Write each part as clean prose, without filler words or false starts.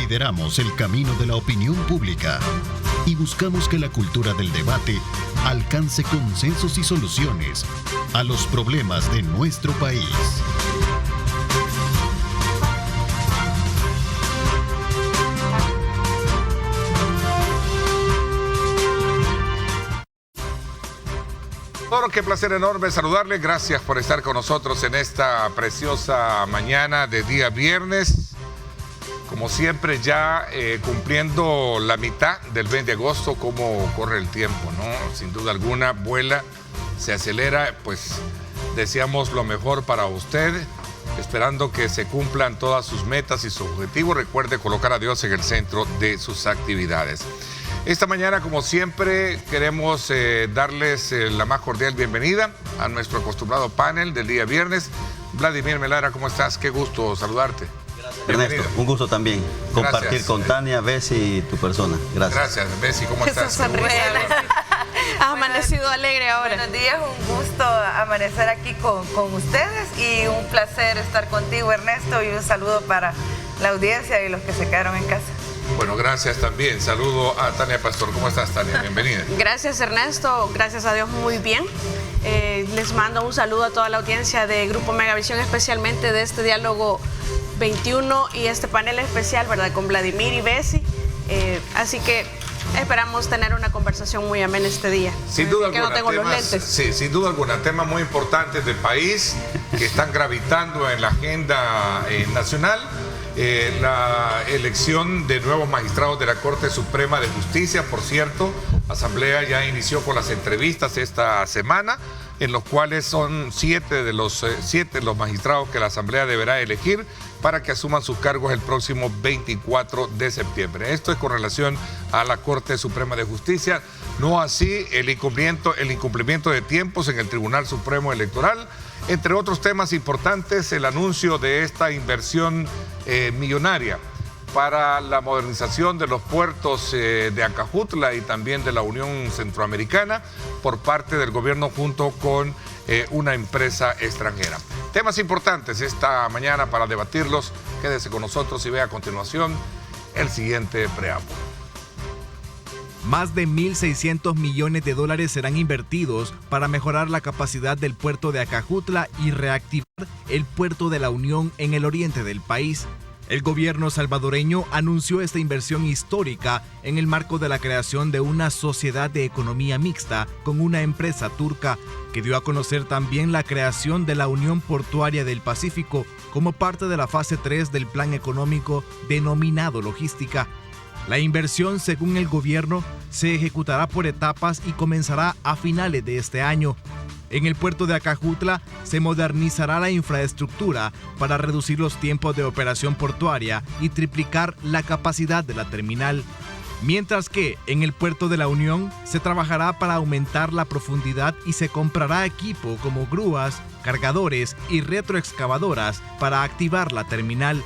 lideramos el camino de la opinión pública y buscamos que la cultura del debate alcance consensos y soluciones a los problemas de nuestro país. Bueno, qué placer enorme saludarles. Gracias por estar con nosotros en esta preciosa mañana de día viernes. Como siempre, ya cumpliendo la mitad del mes de agosto, cómo corre el tiempo, ¿no? Sin duda alguna, vuela, se acelera. Pues deseamos lo mejor para usted, esperando que se cumplan todas sus metas y sus objetivos. Recuerde colocar a Dios en el centro de sus actividades. Esta mañana, como siempre, queremos darles la más cordial bienvenida a nuestro acostumbrado panel del día viernes. Vladimir Melara, ¿cómo estás? Qué gusto saludarte. Gracias, Ernesto. Un gusto también compartir con Tania, Bessie y tu persona. Gracias. Gracias, Bessie. ¿Cómo estás? Has amanecido alegre ahora. Buenos días, un gusto amanecer aquí con ustedes y un placer estar contigo, Ernesto, y un saludo para la audiencia y los que se quedaron en casa. Bueno, gracias también. Saludo a Tania Pastor. ¿Cómo estás, Tania? Bienvenida. Gracias, Ernesto. Gracias a Dios, muy bien. Les mando un saludo a toda la audiencia de Grupo Megavisión, especialmente de este diálogo 21 y este panel especial, ¿verdad?, con Vladimir y Bessie. Así que esperamos tener una conversación muy amena este día. Sin duda alguna. Que no tengo los lentes. Sí, sin duda alguna. Temas muy importantes del país que están gravitando en la agenda nacional. La elección de nuevos magistrados de la Corte Suprema de Justicia, por cierto, la Asamblea ya inició con las entrevistas esta semana, en los cuales son 7 de los magistrados que la Asamblea deberá elegir para que asuman sus cargos el próximo 24 de septiembre. Esto es con relación a la Corte Suprema de Justicia, no así el incumplimiento de tiempos en el Tribunal Supremo Electoral. Entre otros temas importantes, el anuncio de esta inversión millonaria para la modernización de los puertos de Acajutla y también de la Unión Centroamericana por parte del gobierno junto con una empresa extranjera. Temas importantes esta mañana para debatirlos. Quédese con nosotros y vea a continuación el siguiente preámbulo. Más de $1.600 millones serán invertidos para mejorar la capacidad del puerto de Acajutla y reactivar el puerto de la Unión en el oriente del país. El gobierno salvadoreño anunció esta inversión histórica en el marco de la creación de una sociedad de economía mixta con una empresa turca, que dio a conocer también la creación de la Unión Portuaria del Pacífico como parte de la fase 3 del plan económico denominado logística. La inversión, según el gobierno, se ejecutará por etapas y comenzará a finales de este año. En el puerto de Acajutla se modernizará la infraestructura para reducir los tiempos de operación portuaria y triplicar la capacidad de la terminal. Mientras que en el puerto de la Unión se trabajará para aumentar la profundidad y se comprará equipo como grúas, cargadores y retroexcavadoras para activar la terminal.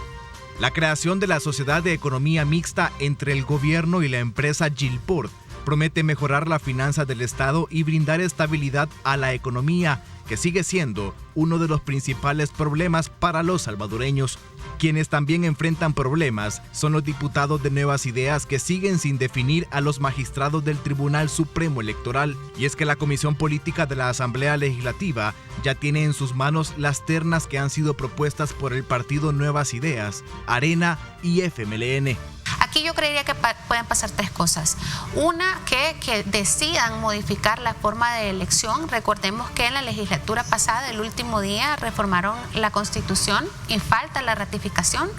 La creación de la Sociedad de Economía Mixta entre el gobierno y la empresa Gilport promete mejorar la finanza del Estado y brindar estabilidad a la economía, que sigue siendo uno de los principales problemas para los salvadoreños. Quienes también enfrentan problemas son los diputados de Nuevas Ideas, que siguen sin definir a los magistrados del Tribunal Supremo Electoral. Y es que la Comisión Política de la Asamblea Legislativa ya tiene en sus manos las ternas que han sido propuestas por el partido Nuevas Ideas, Arena y FMLN. Aquí yo creería que pueden pasar 3 cosas. Una, que decidan modificar la forma de elección. Recordemos que en la legislatura pasada, el último día, reformaron la Constitución y falta la ratificación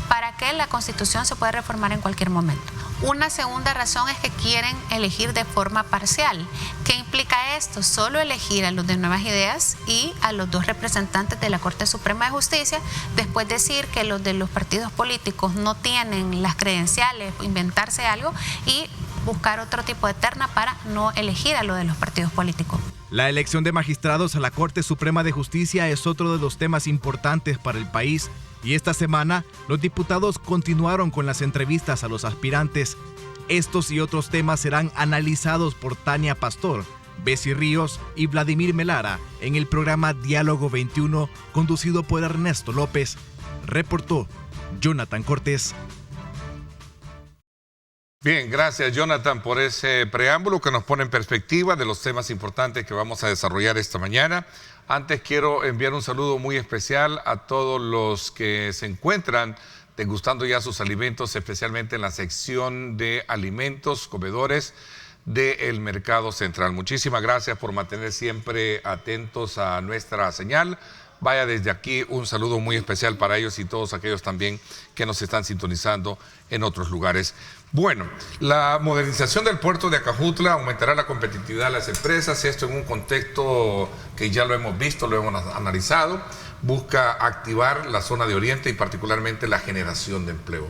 para que la Constitución se pueda reformar en cualquier momento. Una segunda razón es que quieren elegir de forma parcial. ¿Qué implica esto? Solo elegir a los de Nuevas Ideas y a los 2 representantes de la Corte Suprema de Justicia, después decir que los de los partidos políticos no tienen las credenciales, inventarse algo y buscar otro tipo de terna para no elegir a los de los partidos políticos. La elección de magistrados a la Corte Suprema de Justicia es otro de los temas importantes para el país. Y esta semana, los diputados continuaron con las entrevistas a los aspirantes. Estos y otros temas serán analizados por Tania Pastor, Bessie Ríos y Vladimir Melara en el programa Diálogo 21, conducido por Ernesto López. Reportó Jonathan Cortés. Bien, gracias Jonathan por ese preámbulo que nos pone en perspectiva de los temas importantes que vamos a desarrollar esta mañana. Antes quiero enviar un saludo muy especial a todos los que se encuentran degustando ya sus alimentos, especialmente en la sección de alimentos, comedores del Mercado Central. Muchísimas gracias por mantener siempre atentos a nuestra señal. Vaya desde aquí un saludo muy especial para ellos y todos aquellos también que nos están sintonizando en otros lugares. Bueno, la modernización del puerto de Acajutla aumentará la competitividad de las empresas, esto en un contexto que ya lo hemos visto, lo hemos analizado, busca activar la zona de Oriente y particularmente la generación de empleo.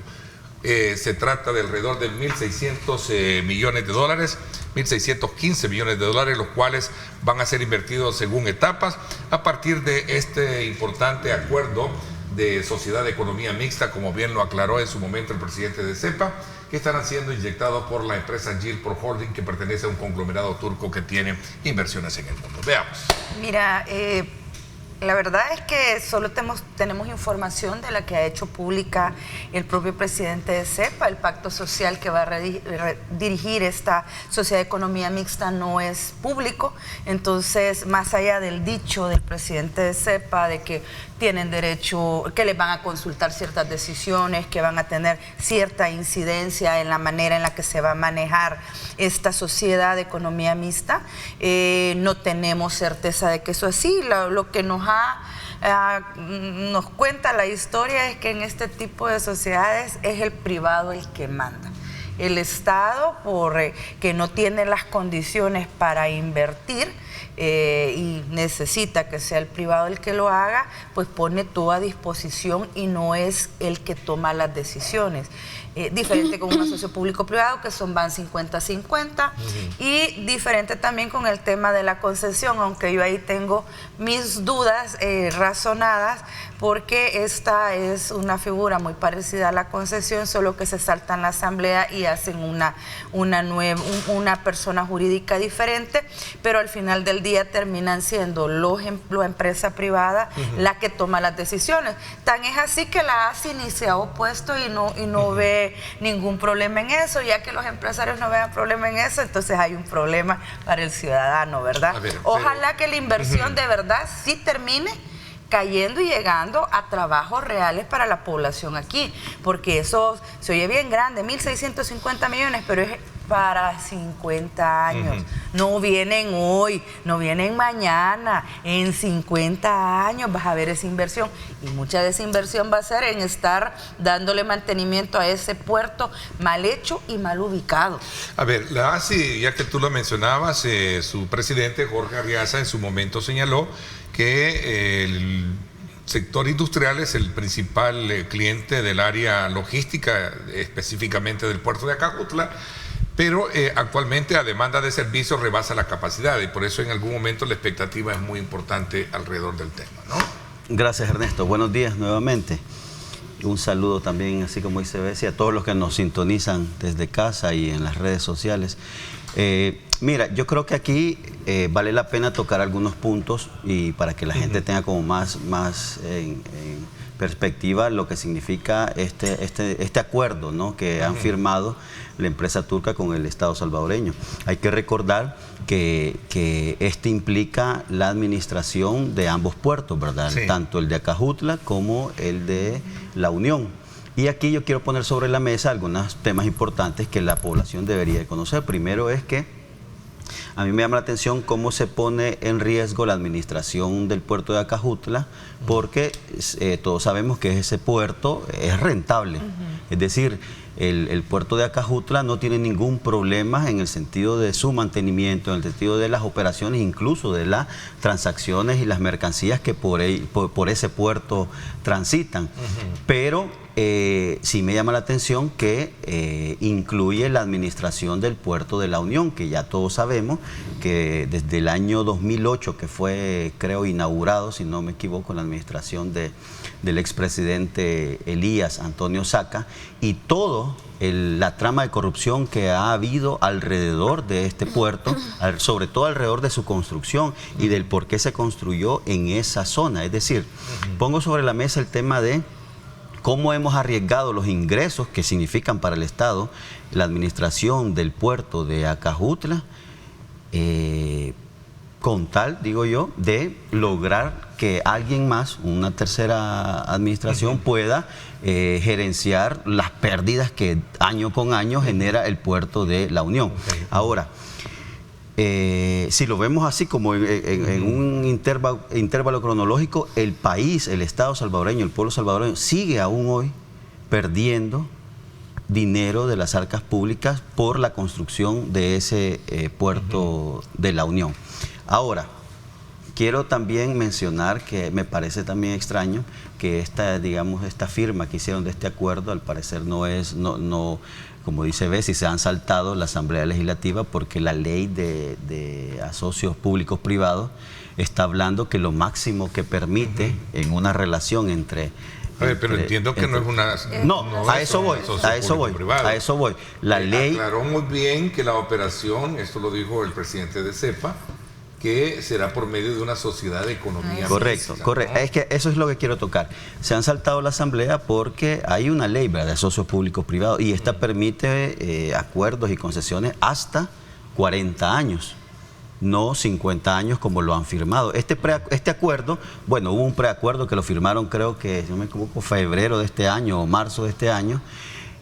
Se trata de alrededor de 1.600 millones de dólares, 1.615 millones de dólares, los cuales van a ser invertidos según etapas a partir de este importante acuerdo de sociedad de economía mixta, como bien lo aclaró en su momento el presidente de CEPA, que estarán siendo inyectados por la empresa Gilport Holding, que pertenece a un conglomerado turco que tiene inversiones en el mundo. Veamos. Mira, la verdad es que solo tenemos información de la que ha hecho pública el propio presidente de CEPA. El pacto social que va a dirigir esta sociedad de economía mixta no es público. Entonces, más allá del dicho del presidente de CEPA de que tienen derecho, que les van a consultar ciertas decisiones, que van a tener cierta incidencia en la manera en la que se va a manejar esta sociedad de economía mixta, no tenemos certeza de que eso es así. Lo que nos cuenta la historia es que en este tipo de sociedades es el privado el que manda. El Estado, que no tiene las condiciones para invertir y necesita que sea el privado el que lo haga, pues pone todo a disposición y no es el que toma las decisiones. Diferente con un socio público-privado que van 50-50 y diferente también con el tema de la concesión, aunque yo ahí tengo mis dudas razonadas, porque esta es una figura muy parecida a la concesión, solo que se salta en la asamblea y hacen una persona jurídica diferente, pero al final del día terminan siendo la empresa privada la que toma las decisiones. Tan es así que la ASI ni se ha opuesto y no ve ningún problema en eso. Ya que los empresarios no vean problema en eso, entonces hay un problema para el ciudadano, ¿verdad? Ojalá que la inversión de verdad sí termine cayendo y llegando a trabajos reales para la población aquí, porque eso se oye bien grande, 1.650 millones, pero es para 50 años. No vienen hoy, no vienen mañana. En 50 años vas a ver esa inversión. Y mucha de esa inversión va a ser en estar dándole mantenimiento a ese puerto mal hecho y mal ubicado. A ver, la ASI, ya que tú lo mencionabas, su presidente Jorge Arriaza en su momento señaló que el sector industrial es el principal cliente del área logística, específicamente del puerto de Acajutla, pero actualmente a demanda de servicios rebasa la capacidad y por eso en algún momento la expectativa es muy importante alrededor del tema, ¿no? Gracias, Ernesto. Buenos días nuevamente. Un saludo también, así como dice Bessie, a todos los que nos sintonizan desde casa y en las redes sociales. Mira, yo creo que aquí vale la pena tocar algunos puntos y para que la gente tenga como más en perspectiva lo que significa este acuerdo, ¿no?, que han firmado la empresa turca con el Estado salvadoreño. Hay que recordar que este implica la administración de ambos puertos, ¿verdad? Sí. Tanto el de Acajutla como el de La Unión. Y aquí yo quiero poner sobre la mesa algunos temas importantes que la población debería conocer. Primero es que a mí me llama la atención cómo se pone en riesgo la administración del puerto de Acajutla, porque todos sabemos que ese puerto es rentable. Es decir, el puerto de Acajutla no tiene ningún problema en el sentido de su mantenimiento, en el sentido de las operaciones, incluso de las transacciones y las mercancías que por ese puerto transitan. Pero sí me llama la atención que incluye la administración del puerto de La Unión, que ya todos sabemos que desde el año 2008, que fue, creo, inaugurado, si no me equivoco, la administración del expresidente Elías Antonio Saca, y todo la trama de corrupción que ha habido alrededor de este puerto, sobre todo alrededor de su construcción y del por qué se construyó en esa zona. Es decir, pongo sobre la mesa el tema de cómo hemos arriesgado los ingresos que significan para el Estado la administración del puerto de Acajutla, con tal, digo yo, de lograr que alguien más, una tercera administración, pueda gerenciar las pérdidas que año con año genera el puerto de La Unión. Ahora, si lo vemos así como en un intervalo cronológico, el país, el Estado salvadoreño, el pueblo salvadoreño sigue aún hoy perdiendo dinero de las arcas públicas por la construcción de ese puerto de La Unión. Ahora, quiero también mencionar que me parece también extraño que esta firma que hicieron de este acuerdo, al parecer no como dice Bessi, se han saltado la Asamblea Legislativa, porque la ley de asocios públicos privados está hablando que lo máximo que permite en una relación entre... pero entiendo que no es una... a eso voy. La ley... Aclaró muy bien que la operación, esto lo dijo el presidente de CEPA, que será por medio de una sociedad de economía correcto, mixta, correcto. ¿no? Es que eso es lo que quiero tocar. Se han saltado la Asamblea porque hay una ley, ¿verdad?, de socios públicos privados, y esta permite acuerdos y concesiones hasta 40 años. No 50 años como lo han firmado. Este acuerdo, bueno, hubo un preacuerdo que lo firmaron, creo que, si no me equivoco, febrero de este año o marzo de este año,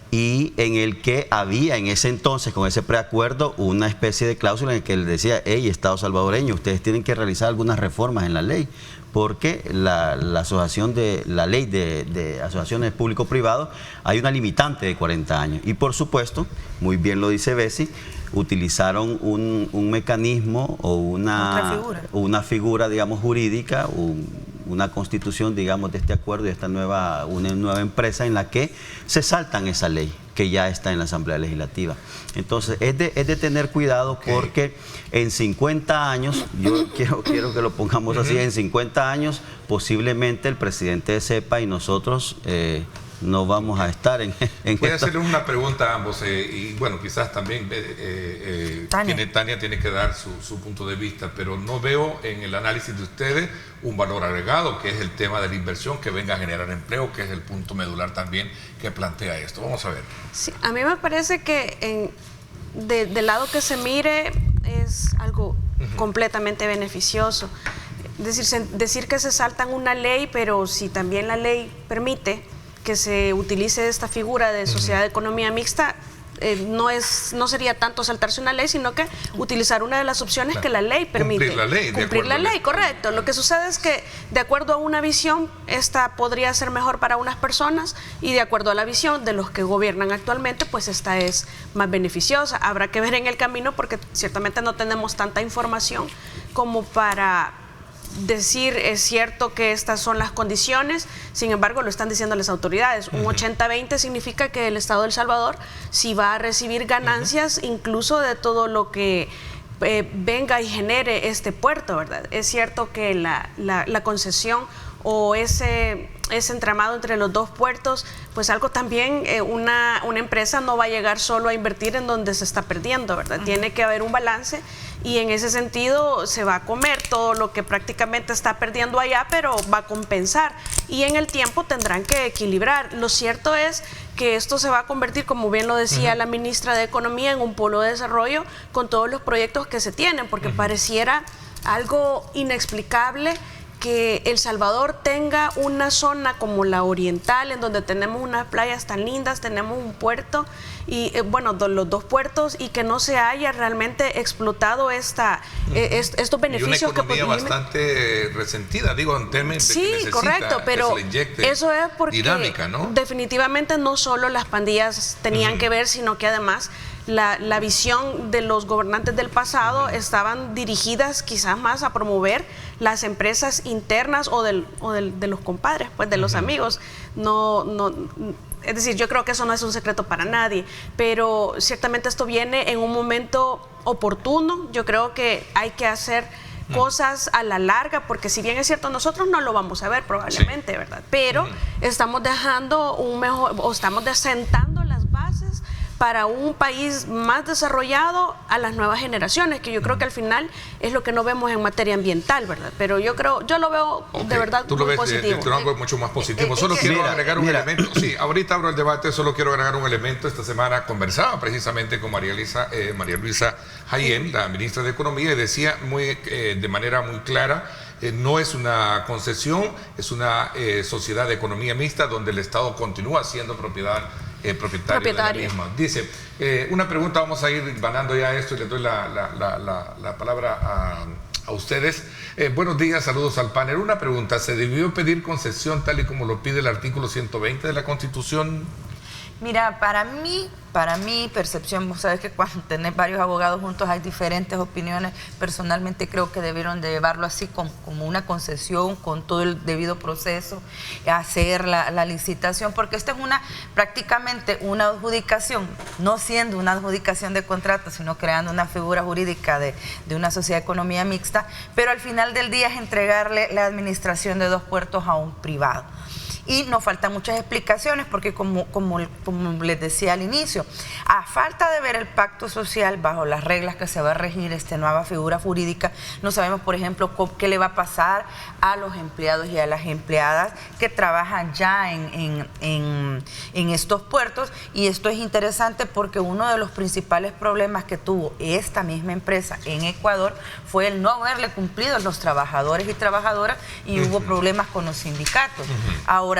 y en el que había en ese entonces, con ese preacuerdo, una especie de cláusula en el que él decía: hey, Estado salvadoreño, ustedes tienen que realizar algunas reformas en la ley, porque la ley de asociaciones público-privados, hay una limitante de 40 años. Y por supuesto, muy bien lo dice Bessi, utilizaron un mecanismo o una figura, digamos, jurídica, una constitución, digamos, de este acuerdo y una nueva empresa en la que se saltan esa ley que ya está en la Asamblea Legislativa. Entonces, es de tener cuidado, porque en 50 años, yo quiero que lo pongamos así, en 50 años posiblemente el presidente de CEPA y nosotros no vamos a estar en Voy a hacerle una pregunta a ambos, y bueno, quizás también Tania tiene que dar su punto de vista, pero no veo en el análisis de ustedes un valor agregado, que es el tema de la inversión que venga a generar empleo, que es el punto medular también que plantea esto. Vamos a ver. Sí, a mí me parece que del lado que se mire es algo completamente beneficioso. Decir que se saltan una ley, pero si también la ley permite que se utilice esta figura de sociedad de economía mixta, no sería tanto saltarse una ley, sino que utilizar una de las opciones que la ley permite. Cumplir la ley, correcto. Lo que sucede es que, de acuerdo a una visión, esta podría ser mejor para unas personas, y de acuerdo a la visión de los que gobiernan actualmente, pues esta es más beneficiosa. Habrá que ver en el camino, porque ciertamente no tenemos tanta información como para decir es cierto que estas son las condiciones. Sin embargo, lo están diciendo las autoridades. Un 80-20 significa que el Estado de El Salvador sí va a recibir ganancias, incluso de todo lo que venga y genere este puerto, ¿verdad? Es cierto que la concesión o ese entramado entre los dos puertos, pues algo también, una empresa no va a llegar solo a invertir en donde se está perdiendo, ¿verdad? Tiene que haber un balance, y en ese sentido se va a comer todo lo que prácticamente está perdiendo allá, pero va a compensar, y en el tiempo tendrán que equilibrar. Lo cierto es que esto se va a convertir, como bien lo decía la ministra de Economía, en un polo de desarrollo con todos los proyectos que se tienen, porque pareciera algo inexplicable que El Salvador tenga una zona como la oriental, en donde tenemos unas playas tan lindas, tenemos un puerto, y los dos puertos, y que no se haya realmente explotado estos beneficios. Y una economía bastante resentida, digo, en términos de que necesita correcto, pero que se le inyecte eso es porque dinámica, ¿no? Definitivamente no solo las pandillas tenían que ver, sino que además la visión de los gobernantes del pasado estaban dirigidas quizás más a promover las empresas internas o de los compadres, pues de los amigos. Es decir, yo creo que eso no es un secreto para nadie, pero ciertamente esto viene en un momento oportuno. Yo creo que hay que hacer cosas a la larga, porque si bien es cierto, nosotros no lo vamos a ver probablemente, ¿verdad? Pero estamos dejando estamos sentando las bases para un país más desarrollado a las nuevas generaciones, que yo creo que al final es lo que no vemos en materia ambiental, ¿verdad? Pero yo lo veo de verdad tú lo muy vis positivo. de algo mucho más positivo. Solo quiero agregar un elemento. Sí, ahorita abro el debate, solo quiero agregar un elemento. Esta semana conversaba precisamente con María Luisa Jaén, la ministra de Economía, y decía de manera muy clara, no es una concesión, es una sociedad de economía mixta donde el Estado continúa siendo propietario de la misma. Dice, una pregunta, vamos a ir ganando ya esto y le doy la palabra a ustedes. Buenos días, saludos al panel. Una pregunta, ¿se debió pedir concesión tal y como lo pide el artículo 120 de la Constitución? Mira, para mi percepción, vos sabés que cuando tenés varios abogados juntos hay diferentes opiniones. Personalmente creo que debieron de llevarlo así como una concesión, con todo el debido proceso, hacer la licitación, porque esta es prácticamente una adjudicación, no siendo una adjudicación de contrato, sino creando una figura jurídica de una sociedad de economía mixta, pero al final del día es entregarle la administración de 2 puertos a un privado. Y nos faltan muchas explicaciones porque como les decía al inicio, a falta de ver el pacto social bajo las reglas que se va a regir esta nueva figura jurídica, no sabemos, por ejemplo, qué le va a pasar a los empleados y a las empleadas que trabajan ya en estos puertos. Y esto es interesante porque uno de los principales problemas que tuvo esta misma empresa en Ecuador fue el no haberle cumplido a los trabajadores y trabajadoras, y hubo problemas con los sindicatos. Ahora,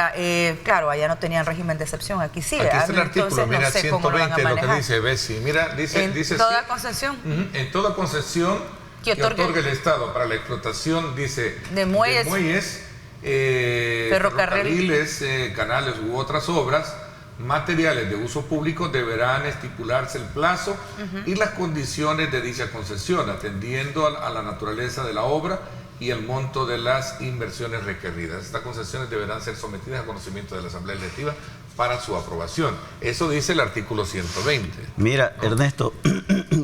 claro, allá no tenían régimen de excepción, aquí sí. Aquí está el artículo, entonces, mira, no sé 120, lo que dice Bessie. Mira, dice toda sí, concesión. En toda concesión que otorgue el Estado para la explotación, dice, de muelles, ferrocarriles, canales u otras obras, materiales de uso público, deberán estipularse el plazo y las condiciones de dicha concesión, atendiendo a la naturaleza de la obra y el monto de las inversiones requeridas. Estas concesiones deberán ser sometidas a conocimiento de la Asamblea Legislativa para su aprobación. Eso dice el artículo 120. Mira, ¿no? Ernesto,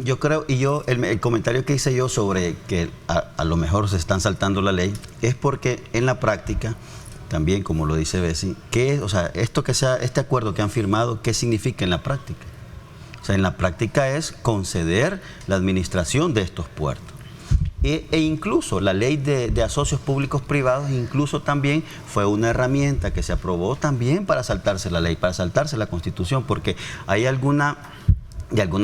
yo creo, el comentario que hice yo sobre que a lo mejor se están saltando la ley, es porque en la práctica, también como lo dice Bessie, este acuerdo que han firmado, ¿qué significa en la práctica? O sea, en la práctica es conceder la administración de estos puertos. E incluso la ley de asocios públicos privados incluso también fue una herramienta que se aprobó también para saltarse la ley, para saltarse la Constitución, porque hay de alguna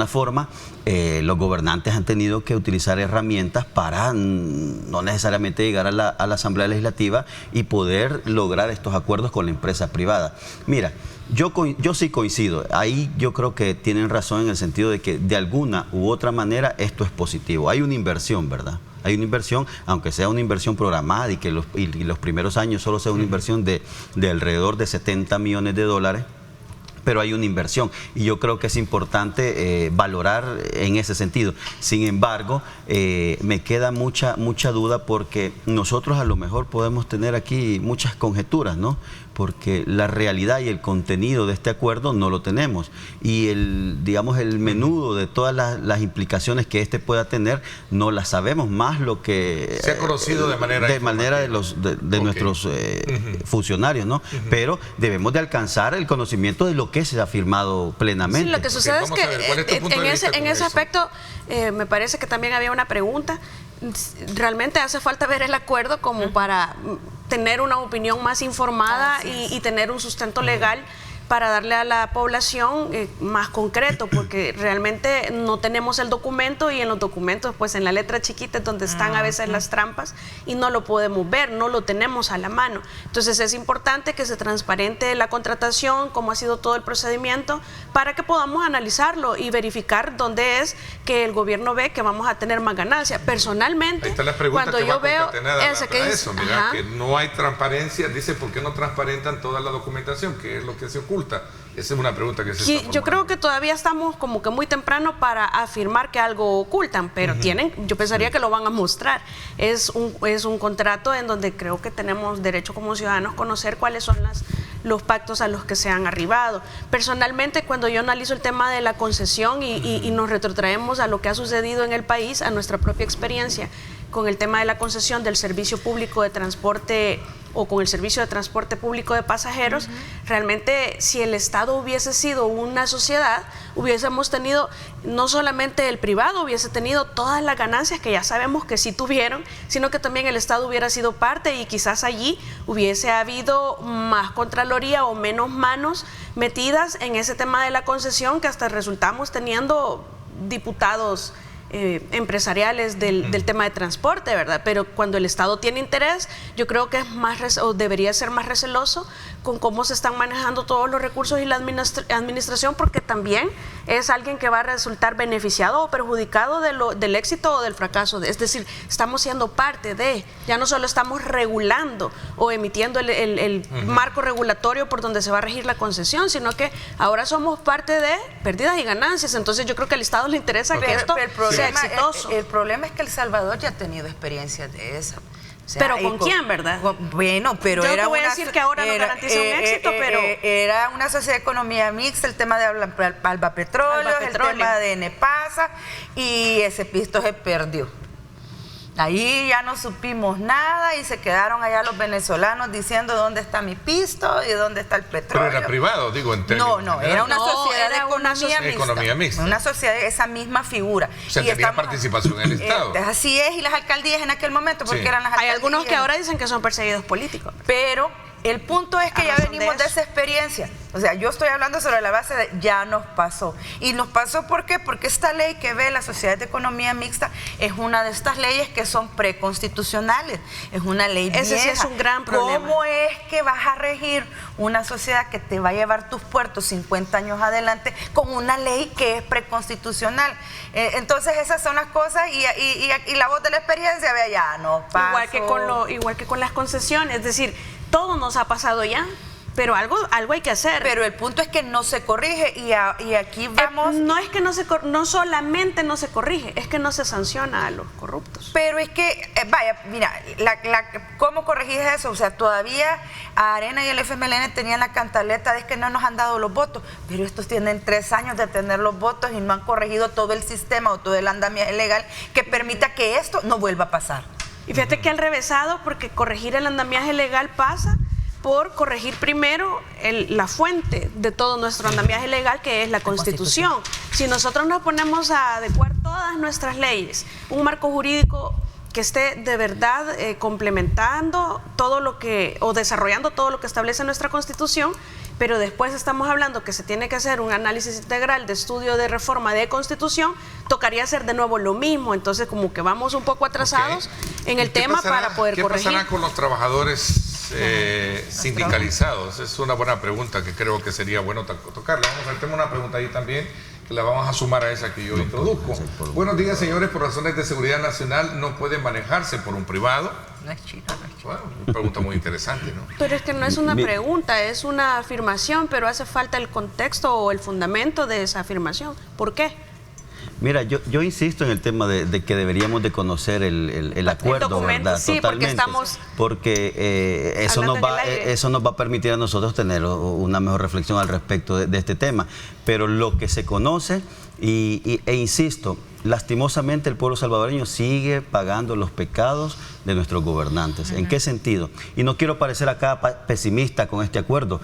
forma los gobernantes han tenido que utilizar herramientas para no necesariamente llegar a la Asamblea Legislativa y poder lograr estos acuerdos con la empresa privada. Mira, yo sí coincido, ahí yo creo que tienen razón en el sentido de que de alguna u otra manera esto es positivo. Hay una inversión, ¿verdad? Hay una inversión, aunque sea una inversión programada y que los primeros años solo sea una inversión de alrededor de $70 millones, pero hay una inversión y yo creo que es importante valorar en ese sentido. Sin embargo, me queda mucha duda porque nosotros a lo mejor podemos tener aquí muchas conjeturas, ¿no? Porque la realidad y el contenido de este acuerdo no lo tenemos y el menudo de todas las implicaciones que este pueda tener no las sabemos, más lo que se ha conocido de manera de nuestros funcionarios, ¿no? Pero debemos de alcanzar el conocimiento de lo que se ha firmado plenamente. Sí, lo que sucede es que en ese aspecto me parece que también había una pregunta. Realmente hace falta ver el acuerdo como para tener una opinión más informada y tener un sustento legal para darle a la población más concreto, porque realmente no tenemos el documento y en los documentos, pues en la letra chiquita es donde están a veces las trampas y no lo podemos ver, no lo tenemos a la mano. Entonces es importante que se transparente la contratación, cómo ha sido todo el procedimiento, para que podamos analizarlo y verificar dónde es que el gobierno ve que vamos a tener más ganancia. Personalmente, ahí está la pregunta cuando yo veo eso, mira, que no hay transparencia, dice, ¿por qué no transparentan toda la documentación? ¿Qué es lo que se oculta? Esa es una pregunta que se está formando. Yo creo que todavía estamos como que muy temprano para afirmar que algo ocultan, pero yo pensaría que lo van a mostrar. Es un contrato en donde creo que tenemos derecho como ciudadanos conocer cuáles son los pactos a los que se han arribado. Personalmente, cuando yo analizo el tema de la concesión y nos retrotraemos a lo que ha sucedido en el país, a nuestra propia experiencia con el tema de la concesión del servicio público de transporte o con el servicio de transporte público de pasajeros, realmente si el Estado hubiese sido una sociedad, hubiésemos tenido, no solamente el privado hubiese tenido todas las ganancias que ya sabemos que sí tuvieron, sino que también el Estado hubiera sido parte y quizás allí hubiese habido más contraloría o menos manos metidas en ese tema de la concesión, que hasta resultamos teniendo diputados empresariales del tema de transporte, ¿verdad? Pero cuando el Estado tiene interés, yo creo que es más o debería ser más receloso con cómo se están manejando todos los recursos y la administración, porque también es alguien que va a resultar beneficiado o perjudicado del éxito o del fracaso. Es decir, estamos siendo parte de, ya no solo estamos regulando o emitiendo el marco regulatorio por donde se va a regir la concesión, sino que ahora somos parte de pérdidas y ganancias. Entonces yo creo que al Estado le interesa que esto sea exitoso. El problema es que El Salvador ya ha tenido experiencias de esa. O sea, pero ¿con quién, verdad? Bueno, pero yo era te voy a decir que ahora no garantiza un éxito, pero era una sociedad de economía mixta, el tema de Alba Petróleo, el tema de Enepasa, y ese pisto se perdió. Ahí ya no supimos nada y se quedaron allá los venezolanos diciendo dónde está mi pisto y dónde está el petróleo. Pero era privado, digo, en términos No, era una sociedad de economía mixta. Una sociedad de esa misma figura. O sea, tenía participación en el Estado. Así es, y las alcaldías en aquel momento, porque eran las alcaldías. Hay algunos que ahora dicen que son perseguidos políticos. Pero el punto es que ya venimos de esa experiencia. O sea, yo estoy hablando sobre la base de ya nos pasó. Y nos pasó, ¿por qué? Porque esta ley que ve la sociedad de economía mixta es una de estas leyes que son preconstitucionales. Es una ley vieja. Ese sí es un gran problema. ¿Cómo es que vas a regir una sociedad que te va a llevar tus puertos 50 años adelante con una ley que es preconstitucional? Entonces esas son las cosas y la voz de la experiencia, vea, ya no pasó. Igual que con las concesiones, es decir, todo nos ha pasado ya, pero algo hay que hacer. Pero el punto es que no se corrige y aquí vamos... No es que no solamente no se corrige, es que no se sanciona a los corruptos. Pero es que, vaya, mira, ¿cómo corregís eso? O sea, todavía Arena y el FMLN tenían la cantaleta de que no nos han dado los votos, pero estos tienen 3 años de tener los votos y no han corregido todo el sistema o todo el andamiaje legal que permita que esto no vuelva a pasar. Y fíjate que al revésado, porque corregir el andamiaje legal pasa por corregir primero la fuente de todo nuestro andamiaje legal, que es la Constitución. Si nosotros nos ponemos a adecuar todas nuestras leyes, un marco jurídico que esté de verdad complementando todo lo que, o desarrollando todo lo que establece nuestra Constitución, pero después estamos hablando que se tiene que hacer un análisis integral de estudio de reforma de Constitución, tocaría hacer de nuevo lo mismo. Entonces como que vamos un poco atrasados en el tema para poder corregir. ¿Qué pasará con los trabajadores sindicalizados? Es una buena pregunta que creo que sería bueno tocarla. Vamos a hacer una pregunta ahí también, que la vamos a sumar a esa que yo introduzco. Buenos días, señores. Por razones de seguridad nacional no puede manejarse por un privado. No es chino, no es chino. Bueno, una pregunta muy interesante, ¿no? Pero es que no es una pregunta, es una afirmación, pero hace falta el contexto o el fundamento de esa afirmación. ¿Por qué? Mira, yo insisto en el tema de que deberíamos de conocer el acuerdo, ¿verdad? Sí, totalmente. porque estamos... Porque eso nos va a permitir a nosotros tener una mejor reflexión al respecto de este tema. Pero lo que se conoce, e insisto, lastimosamente el pueblo salvadoreño sigue pagando los pecados de nuestros gobernantes. ¿En qué sentido? Y no quiero parecer acá pesimista con este acuerdo.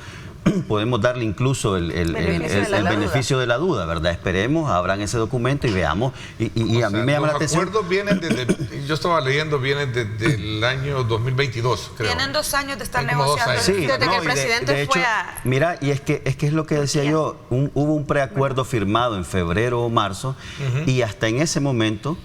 Podemos darle incluso el beneficio de la duda, ¿verdad? Esperemos, abran ese documento y veamos. Y a mí me llama la atención. Los acuerdos vienen desde, yo estaba leyendo, vienen desde el año 2022, creo. Tienen 2 años de estar negociando. Sí, desde que el presidente de hecho, fue a... Mira, y es que es lo que decía yo, hubo un preacuerdo firmado en febrero o marzo, y hasta en ese momento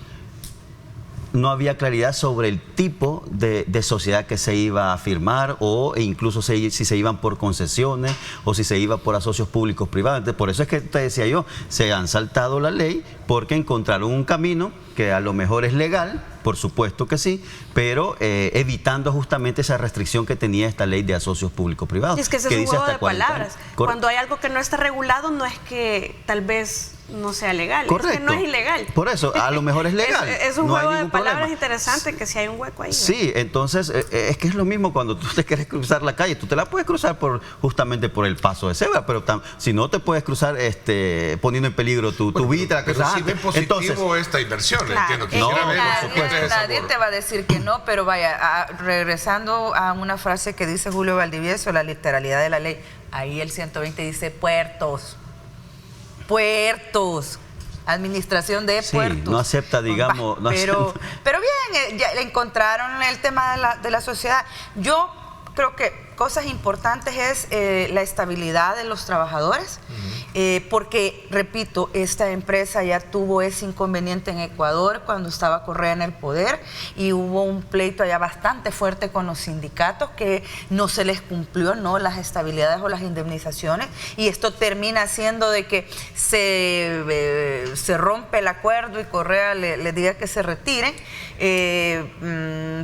no había claridad sobre el tipo de sociedad que se iba a firmar e incluso si se iban por concesiones o si se iba por asocios públicos privados. Entonces, por eso es que te decía yo, se han saltado la ley porque encontraron un camino que a lo mejor es legal, por supuesto que sí, pero evitando justamente esa restricción que tenía esta ley de asocios públicos privados. Y es que ese es un juego de palabras. Cuando hay algo que no está regulado, no es que tal vez no sea legal. Correcto. Es que no es ilegal. Por eso, a lo mejor es legal. Es un no juego hay de ningún palabras problema. interesante que si hay un hueco ahí. Sí, entonces es que es lo mismo cuando tú te quieres cruzar la calle. Tú te la puedes cruzar justamente por el paso de cebra, pero si no te puedes cruzar poniendo en peligro tu vida. Pero si ven positivo esta inversión, entiendo que nadie te va a decir que no, pero vaya, regresando a una frase que dice Julio Valdivieso, la literalidad de la ley, ahí el 120 dice puertos, administración de puertos. No acepta, digamos. Pero bien, ya encontraron el tema de la sociedad. Yo creo que cosas importantes es la estabilidad de los trabajadores, porque, repito, esta empresa ya tuvo ese inconveniente en Ecuador cuando estaba Correa en el poder y hubo un pleito allá bastante fuerte con los sindicatos que no se les cumplió las estabilidades o las indemnizaciones, y esto termina siendo de que se rompe el acuerdo y Correa le diga que se retiren,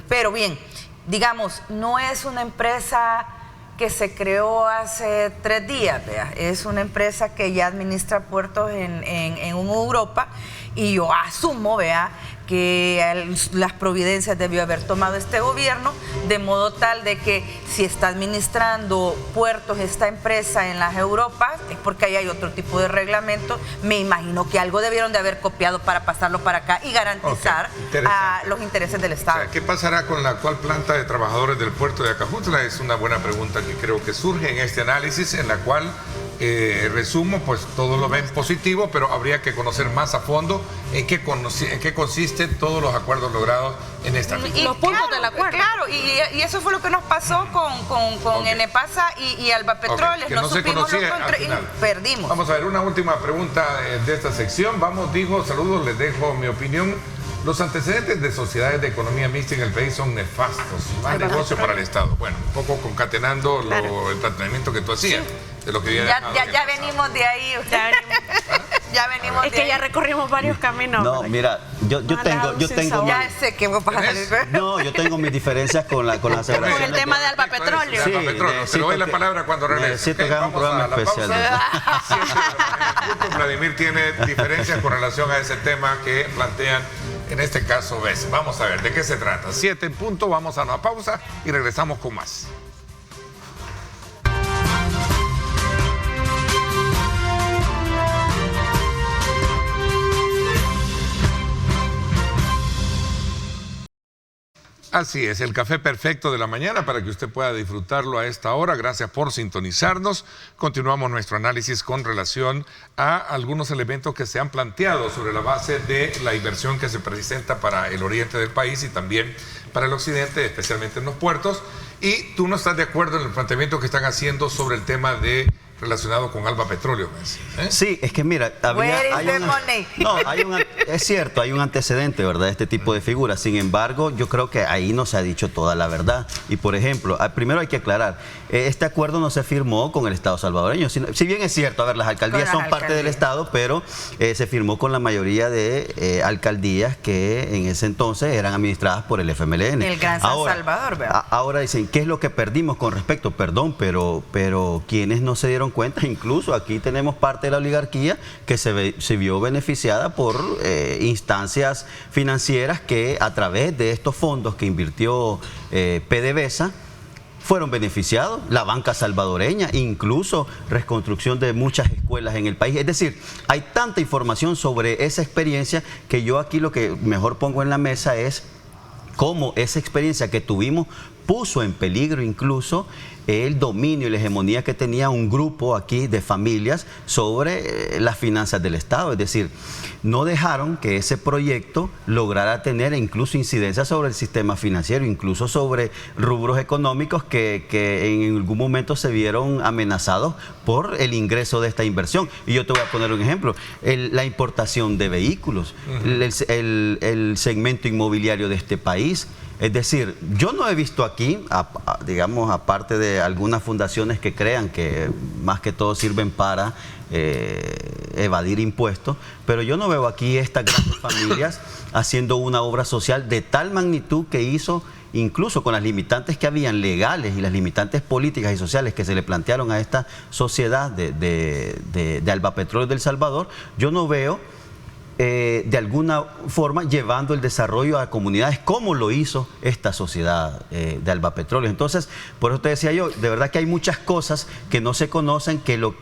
pero bien, digamos, no es una empresa que se creó hace 3 días, vea. Es una empresa que ya administra puertos en Europa, y yo asumo, vea, que las providencias debió haber tomado este gobierno, de modo tal de que si está administrando puertos esta empresa en las Europas, es porque ahí hay otro tipo de reglamento. Me imagino que algo debieron de haber copiado para pasarlo para acá y garantizar los intereses del Estado. O sea, ¿qué pasará con la actual planta de trabajadores del puerto de Acajutla? Es una buena pregunta que creo que surge en este análisis, en la cual resumo, pues todos lo ven positivo, pero habría que conocer más a fondo en qué consisten todos los acuerdos logrados en esta y los puntos del acuerdo. Claro, y eso fue lo que nos pasó con Enepasa y Alba Petróleos. Que no se conocía al final. Y perdimos. Vamos a ver, una última pregunta de esta sección. Saludos, les dejo mi opinión. Los antecedentes de sociedades de economía mixta en el país son nefastos, más negocio para el Estado. Bueno, un poco concatenando el planteamiento que tú hacías, de lo que viene. Ya venimos de ahí. Ya venimos de ahí. Es que ya recorrimos varios caminos. No, mira, yo tengo ya sé que vos vas a salir. No, yo tengo mis diferencias con la aseveración. Con el tema de Alba Petróleo. Sí, te doy la palabra cuando regrese. Necesito que haga un programa especial. Vladimir tiene diferencias con relación a ese tema que plantean, en este caso, ves. Vamos a ver, ¿de qué se trata? 7 en punto, vamos a una pausa y regresamos con más. Así es, el café perfecto de la mañana para que usted pueda disfrutarlo a esta hora. Gracias por sintonizarnos. Continuamos nuestro análisis con relación a algunos elementos que se han planteado sobre la base de la inversión que se presenta para el oriente del país y también para el occidente, especialmente en los puertos. Y tú no estás de acuerdo en el planteamiento que están haciendo sobre el tema relacionado con Alba Petróleo. Sí, es que mira, es cierto, hay un antecedente, ¿verdad?, de este tipo de figuras. Sin embargo, yo creo que ahí no se ha dicho toda la verdad. Y por ejemplo, primero hay que aclarar, este acuerdo no se firmó con el Estado salvadoreño, si bien es cierto, a ver, las alcaldías son parte del Estado, pero se firmó con la mayoría de alcaldías que en ese entonces eran administradas por el FMLN. El Gran San Salvador, ¿verdad? Ahora dicen, ¿qué es lo que perdimos con respecto? Perdón, pero quienes no se dieron cuenta, incluso aquí tenemos parte de la oligarquía que se vio beneficiada por instancias financieras que a través de estos fondos que invirtió PDVSA fueron beneficiados, la banca salvadoreña, incluso reconstrucción de muchas escuelas en el país. Es decir, hay tanta información sobre esa experiencia que yo aquí lo que mejor pongo en la mesa es cómo esa experiencia que tuvimos puso en peligro incluso el dominio y la hegemonía que tenía un grupo aquí de familias sobre las finanzas del Estado. Es decir, no dejaron que ese proyecto lograra tener incluso incidencia sobre el sistema financiero, incluso sobre rubros económicos que en algún momento se vieron amenazados por el ingreso de esta inversión. Y yo te voy a poner un ejemplo, la importación de vehículos, el segmento inmobiliario de este país. Es decir, yo no he visto aquí, digamos, aparte de algunas fundaciones que crean que más que todo sirven para evadir impuestos, pero yo no veo aquí estas grandes familias haciendo una obra social de tal magnitud que hizo incluso con las limitantes que habían legales y las limitantes políticas y sociales que se le plantearon a esta sociedad de Albapetróleo del Salvador, yo no veo de alguna forma llevando el desarrollo a comunidades como lo hizo esta sociedad de Albapetróleo. Entonces, por eso te decía yo, de verdad que hay muchas cosas que no se conocen, que lo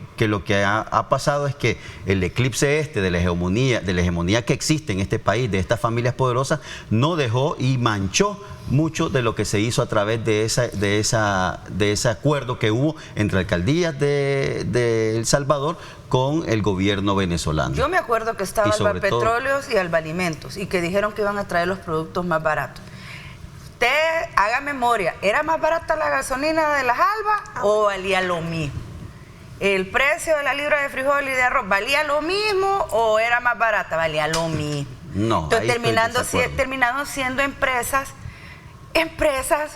que ha pasado es que el eclipse de la hegemonía que existe en este país, de estas familias poderosas, no dejó y manchó mucho de lo que se hizo a través de ese acuerdo que hubo entre alcaldías de El Salvador con el gobierno venezolano. Yo me acuerdo que estaba Albapetróleos y Albalimentos y que dijeron que iban a traer los productos más baratos. Usted haga memoria, ¿era más barata la gasolina de las Alba o valía lo mismo? ¿El precio de la libra de frijol y de arroz valía lo mismo o era más barata? Valía lo mismo. No, entonces terminaron siendo empresas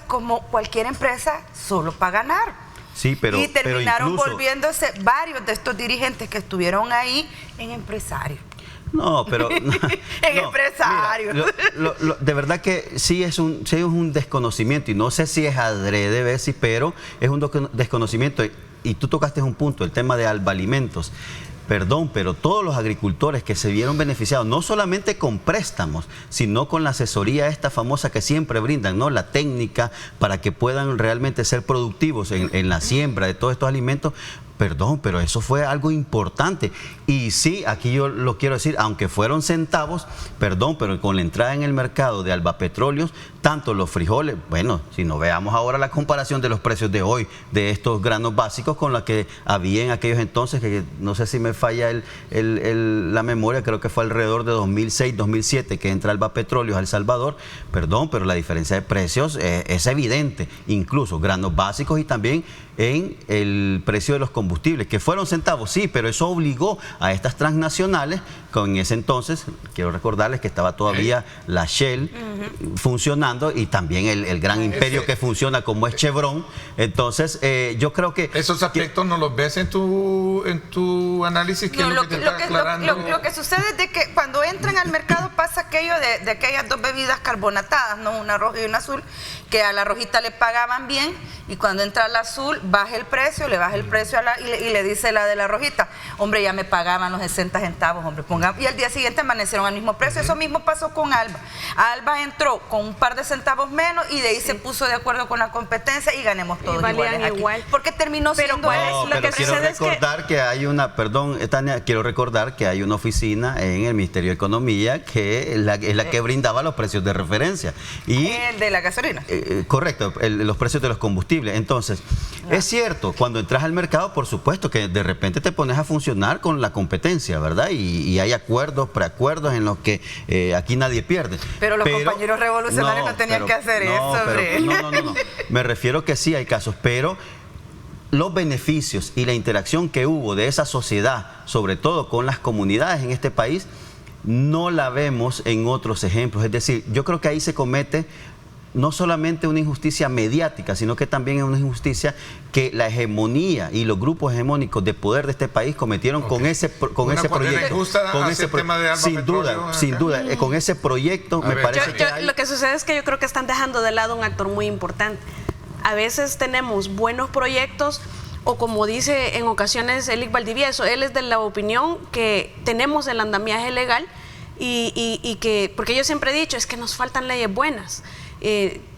como cualquier empresa, solo para ganar. Sí, y terminaron volviéndose varios de estos dirigentes que estuvieron ahí en empresarios. No, pero... empresarios. Mira, de verdad que sí es un desconocimiento, y no sé si es adrede, Bessie, pero es un desconocimiento. Y tú tocaste un punto, el tema de Albalimentos. Perdón, pero todos los agricultores que se vieron beneficiados, no solamente con préstamos, sino con la asesoría esta famosa que siempre brindan, ¿no? La técnica para que puedan realmente ser productivos en la siembra de todos estos alimentos. Perdón, pero eso fue algo importante. Y sí, aquí yo lo quiero decir, aunque fueron centavos, perdón, pero con la entrada en el mercado de Albapetróleos, tanto los frijoles, bueno, si no veamos ahora la comparación de los precios de hoy, de estos granos básicos con los que había en aquellos entonces, que no sé si me falla la memoria, creo que fue alrededor de 2006, 2007 que entra Albapetróleos a El Salvador, perdón, pero la diferencia de precios es evidente, incluso granos básicos y también en el precio de los combustibles, que fueron centavos, sí, pero eso obligó a estas transnacionales, con ese entonces, quiero recordarles que estaba todavía la Shell funcionando y también el gran imperio que funciona como es Chevron. Entonces, yo creo que... ¿Esos aspectos no los ves en tu análisis? ¿Qué es lo que te está aclarando? Lo que sucede es de que cuando entran al mercado pasa aquello de aquellas dos bebidas carbonatadas, ¿no? Una roja y una azul, que a la rojita le pagaban bien y cuando entra la azul baja el precio, le baja el precio y le dice la de la rojita, hombre, ya me pagaban los 60 centavos, hombre, y al día siguiente amanecieron al mismo precio. Eso mismo pasó con Alba. Alba entró con un par de centavos menos y de ahí se puso de acuerdo con la competencia y ganemos todos igual. Porque terminó siendo... Pero quiero recordar que hay una, perdón, Tania, quiero recordar que hay una oficina en el Ministerio de Economía que es la que brindaba los precios de referencia. Y, el de la gasolina. Correcto, los precios de los combustibles. Entonces, es cierto, cuando entras al mercado, por supuesto que de repente te pones a funcionar con la competencia, ¿verdad? Y hay acuerdos, preacuerdos en los que aquí nadie pierde. Pero los compañeros revolucionarios no tenían que hacer eso, hombre. No. Me refiero que sí hay casos, pero los beneficios y la interacción que hubo de esa sociedad, sobre todo con las comunidades en este país, no la vemos en otros ejemplos. Es decir, yo creo que ahí se comete no solamente una injusticia mediática, sino que también es una injusticia que la hegemonía y los grupos hegemónicos de poder de este país cometieron con ese proyecto. Sin duda, con ese proyecto me parece que lo que sucede es que yo creo que están dejando de lado un actor muy importante. A veces tenemos buenos proyectos, o como dice en ocasiones Elic Valdivieso, él es de la opinión que tenemos el andamiaje legal y que, porque yo siempre he dicho, es que nos faltan leyes buenas.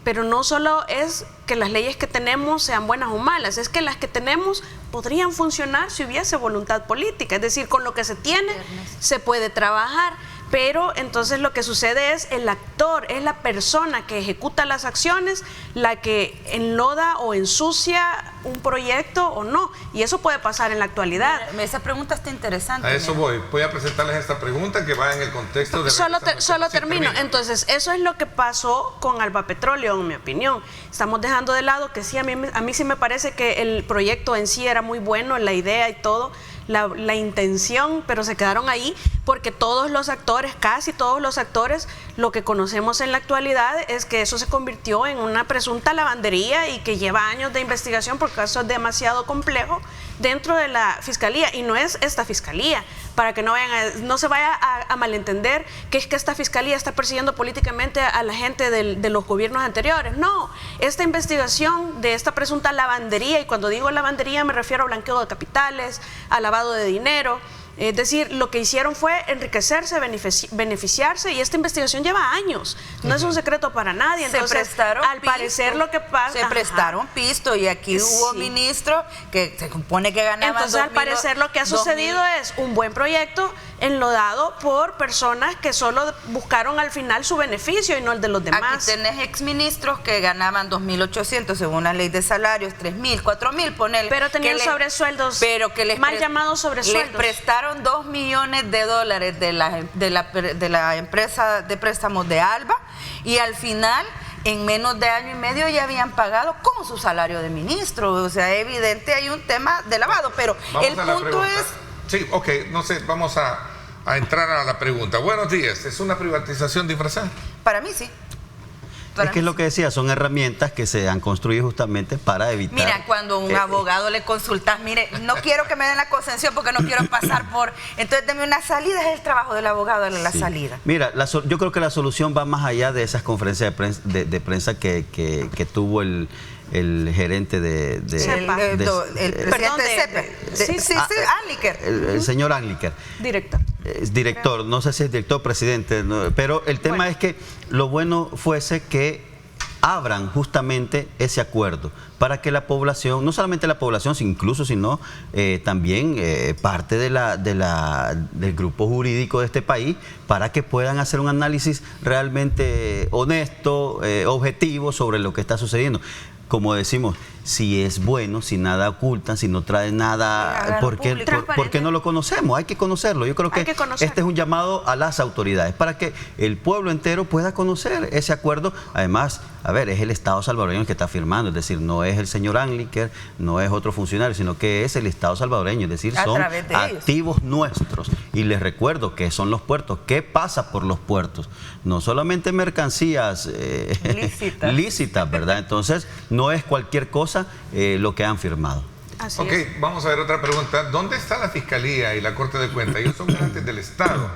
Pero no solo es que las leyes que tenemos sean buenas o malas, es que las que tenemos podrían funcionar si hubiese voluntad política, es decir, con lo que se tiene se puede trabajar. Pero entonces lo que sucede es el actor, es la persona que ejecuta las acciones, la que enloda o ensucia un proyecto o no. Y eso puede pasar en la actualidad. Esa pregunta está interesante. A eso voy a presentarles esta pregunta que va en el contexto de... Solo termino. Entonces, eso es lo que pasó con Albapetróleo, en mi opinión. Estamos dejando de lado que sí, a mí sí me parece que el proyecto en sí era muy bueno, la idea y todo, la intención, pero se quedaron ahí porque todos los actores, casi todos los actores, lo que conocemos en la actualidad es que eso se convirtió en una presunta lavandería y que lleva años de investigación porque eso es demasiado complejo dentro de la fiscalía, y no es esta fiscalía. para que no se vaya a malentender que es que esta fiscalía está persiguiendo políticamente a la gente de los gobiernos anteriores. No, esta investigación de esta presunta lavandería, y cuando digo lavandería me refiero a blanqueo de capitales, a lavado de dinero. Es decir, lo que hicieron fue enriquecerse, beneficiarse, y esta investigación lleva años. No es un secreto para nadie. Entonces, al parecer lo que pasa... Se prestaron pisto y aquí hubo ministros que se supone que ganaban... Entonces, al parecer lo que ha sucedido es un buen proyecto enlodado por personas que solo buscaron al final su beneficio y no el de los demás. Aquí tenés exministros que ganaban 2.800 según la ley de salarios, 3.000, 4.000, ponele. Pero tenían sobresueldos, pero que mal llamados sobresueldos. Les prestaron $2 millones de la empresa de préstamos de Alba, y al final, en menos de año y medio, ya habían pagado con su salario de ministro. O sea, evidente hay un tema de lavado, pero el punto es... Sí, ok, no sé, vamos a entrar a la pregunta. Buenos días, ¿es una privatización disfrazada? Para mí sí. Es que es lo que decía, son herramientas que se han construido justamente para evitar... Mira, cuando un abogado le consultas, mire, no quiero que me den la concesión porque no quiero pasar por... Entonces, deme una salida, es el trabajo del abogado, darle la salida. Mira, yo creo que la solución va más allá de esas conferencias de prensa que tuvo el gerente el presidente de CEPE. Anliker. El señor Anliker. Director, no sé si es director, presidente, pero el tema es que lo bueno fuese que abran justamente ese acuerdo para que la población, no solamente la población, sino también parte del grupo jurídico de este país, para que puedan hacer un análisis realmente honesto, objetivo sobre lo que está sucediendo. Como decimos, si es bueno, si nada ocultan, si no trae nada, ¿por qué no lo conocemos? Hay que conocerlo. Yo creo que este es un llamado a las autoridades para que el pueblo entero pueda conocer ese acuerdo. Además, a ver, es el Estado salvadoreño el que está firmando, es decir, no es el señor Anliker, no es otro funcionario, sino que es el Estado salvadoreño, es decir, son activos nuestros. Y les recuerdo que son los puertos. ¿Qué pasa por los puertos? No solamente mercancías lícitas, ¿verdad? Entonces, no es cualquier cosa lo que han firmado. Ok, vamos a ver otra pregunta. ¿Dónde está la Fiscalía y la Corte de Cuentas? Ellos son garantes del Estado.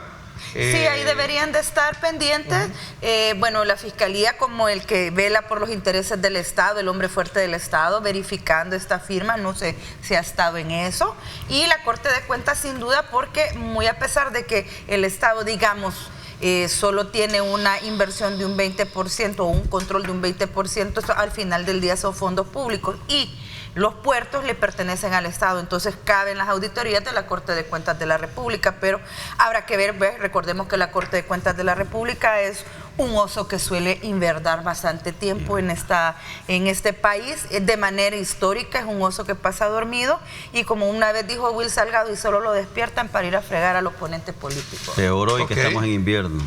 Sí, ahí deberían de estar pendientes. Bueno, la Fiscalía como el que vela por los intereses del Estado, el hombre fuerte del Estado, verificando esta firma, no sé si ha estado en eso. Y la Corte de Cuentas sin duda, porque muy a pesar de que el Estado, digamos, solo tiene una inversión de un 20% o un control de un 20%, al final del día son fondos públicos y los puertos le pertenecen al Estado, entonces caben las auditorías de la Corte de Cuentas de la República, pero habrá que ver, recordemos que la Corte de Cuentas de la República es un oso que suele inverdar bastante tiempo en este país, de manera histórica, es un oso que pasa dormido y como una vez dijo Will Salgado, y solo lo despiertan para ir a fregar al oponente político. Peor hoy que estamos en invierno.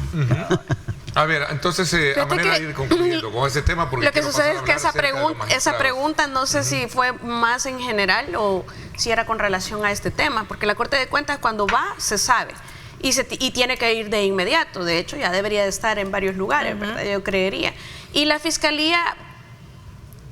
A ver, entonces, a manera de ir concluyendo con ese tema, porque lo que sucede es que esa pregunta no sé si fue más en general o si era con relación a este tema, porque la Corte de Cuentas cuando va se sabe y tiene que ir de inmediato. De hecho, ya debería de estar en varios lugares, ¿verdad? Yo creería. Y la Fiscalía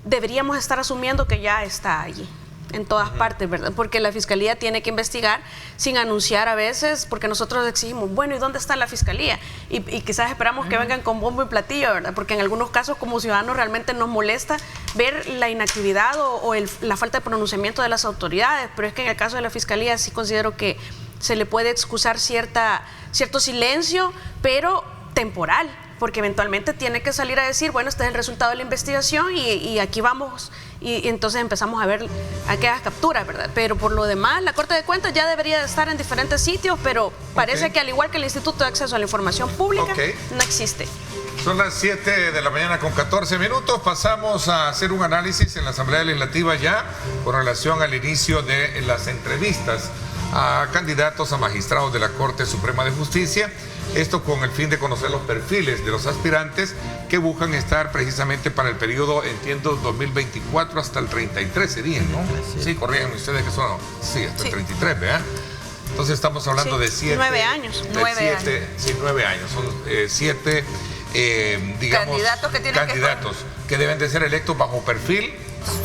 deberíamos estar asumiendo que ya está allí, en todas partes, ¿verdad? Porque la Fiscalía tiene que investigar sin anunciar a veces, porque nosotros exigimos, bueno, ¿y dónde está la Fiscalía? Y quizás esperamos que vengan con bombo y platillo, ¿verdad? Porque en algunos casos como ciudadanos realmente nos molesta ver la inactividad o la falta de pronunciamiento de las autoridades, pero es que en el caso de la Fiscalía sí considero que se le puede excusar cierto silencio, pero temporal, porque eventualmente tiene que salir a decir, bueno, este es el resultado de la investigación y aquí vamos, y entonces empezamos a ver aquellas capturas, ¿verdad? Pero por lo demás, la Corte de Cuentas ya debería de estar en diferentes sitios, pero parece que al igual que el Instituto de Acceso a la Información Pública, no existe. Son las 7 de la mañana con 14 minutos. Pasamos a hacer un análisis en la Asamblea Legislativa ya con relación al inicio de las entrevistas a candidatos a magistrados de la Corte Suprema de Justicia. Esto con el fin de conocer los perfiles de los aspirantes que buscan estar precisamente para el periodo, entiendo, 2024 hasta el 33 serían, ¿no? Sí, corríganme ustedes que son, hasta el 33, ¿verdad? Entonces estamos hablando de 9 años. 9 años. Son 7, digamos, candidatos que deben de ser electos bajo perfil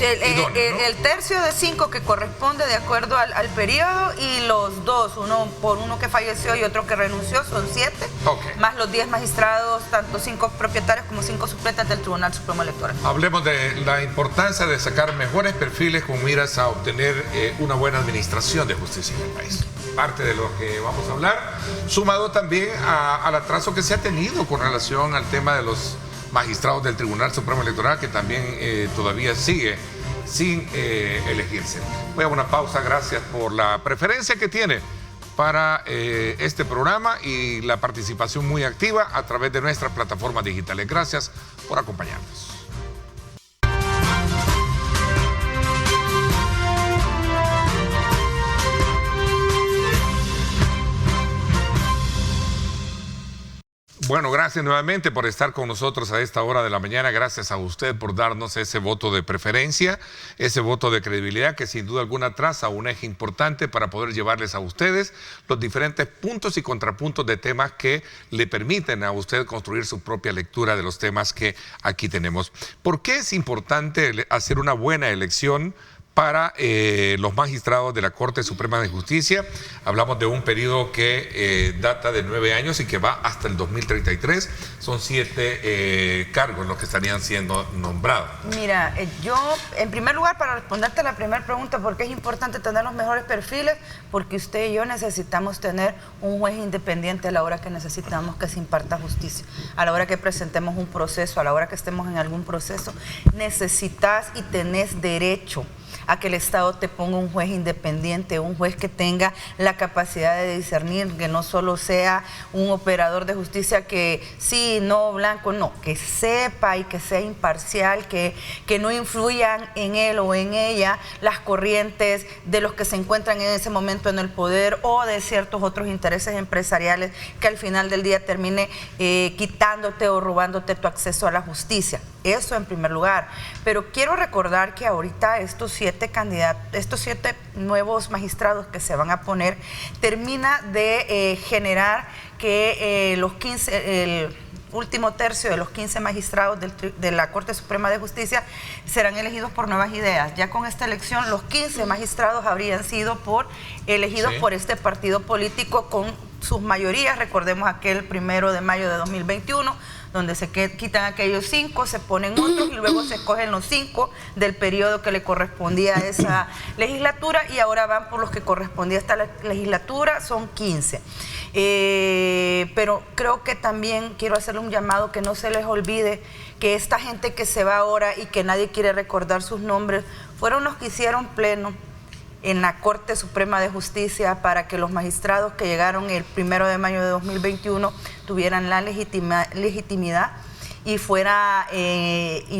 el tercio de 5 que corresponde de acuerdo al periodo, y los dos, uno que falleció y otro que renunció, son 7, más los 10 magistrados, tanto 5 propietarios como 5 suplentes del Tribunal Supremo Electoral. Hablemos de la importancia de sacar mejores perfiles con miras a obtener una buena administración de justicia en el país. Parte de lo que vamos a hablar, sumado también al atraso que se ha tenido con relación al tema de los magistrados del Tribunal Supremo Electoral, que también todavía sigue sin elegirse. Voy a una pausa, gracias por la preferencia que tiene para este programa y la participación muy activa a través de nuestras plataformas digitales. Gracias por acompañarnos. Bueno, gracias nuevamente por estar con nosotros a esta hora de la mañana. Gracias a usted por darnos ese voto de preferencia, ese voto de credibilidad que sin duda alguna traza un eje importante para poder llevarles a ustedes los diferentes puntos y contrapuntos de temas que le permiten a usted construir su propia lectura de los temas que aquí tenemos. ¿Por qué es importante hacer una buena elección para los magistrados de la Corte Suprema de Justicia? Hablamos de un periodo que data de 9 años y que va hasta el 2033. Son 7 cargos los que estarían siendo nombrados. Mira, yo, en primer lugar, para responderte la primera pregunta, ¿por qué es importante tener los mejores perfiles? Porque usted y yo necesitamos tener un juez independiente a la hora que necesitamos que se imparta justicia, a la hora que presentemos un proceso, a la hora que estemos en algún proceso. Necesitas y tenés derecho a que el Estado te ponga un juez independiente, un juez que tenga la capacidad de discernir, que no solo sea un operador de justicia que sí, no, blanco, no, que sepa y que sea imparcial, que no influyan en él o en ella las corrientes de los que se encuentran en ese momento en el poder o de ciertos otros intereses empresariales que al final del día termine quitándote o robándote tu acceso a la justicia. Eso en primer lugar. Pero quiero recordar que ahorita estos 7 nuevos magistrados que se van a poner, termina de generar que el último tercio de los 15 magistrados de la Corte Suprema de Justicia serán elegidos por nuevas ideas. Ya con esta elección, los 15 magistrados habrían sido elegidos por este partido político con sus mayorías. Recordemos aquel 1 de mayo de 2021, donde se quitan aquellos 5, se ponen otros y luego se escogen los 5 del periodo que le correspondía a esa legislatura, y ahora van por los que correspondía a esta legislatura, son 15. Pero creo que también quiero hacerle un llamado, que no se les olvide que esta gente que se va ahora y que nadie quiere recordar sus nombres, fueron los que hicieron pleno en la Corte Suprema de Justicia para que los magistrados que llegaron el 1 de mayo de 2021 tuvieran la legitimidad y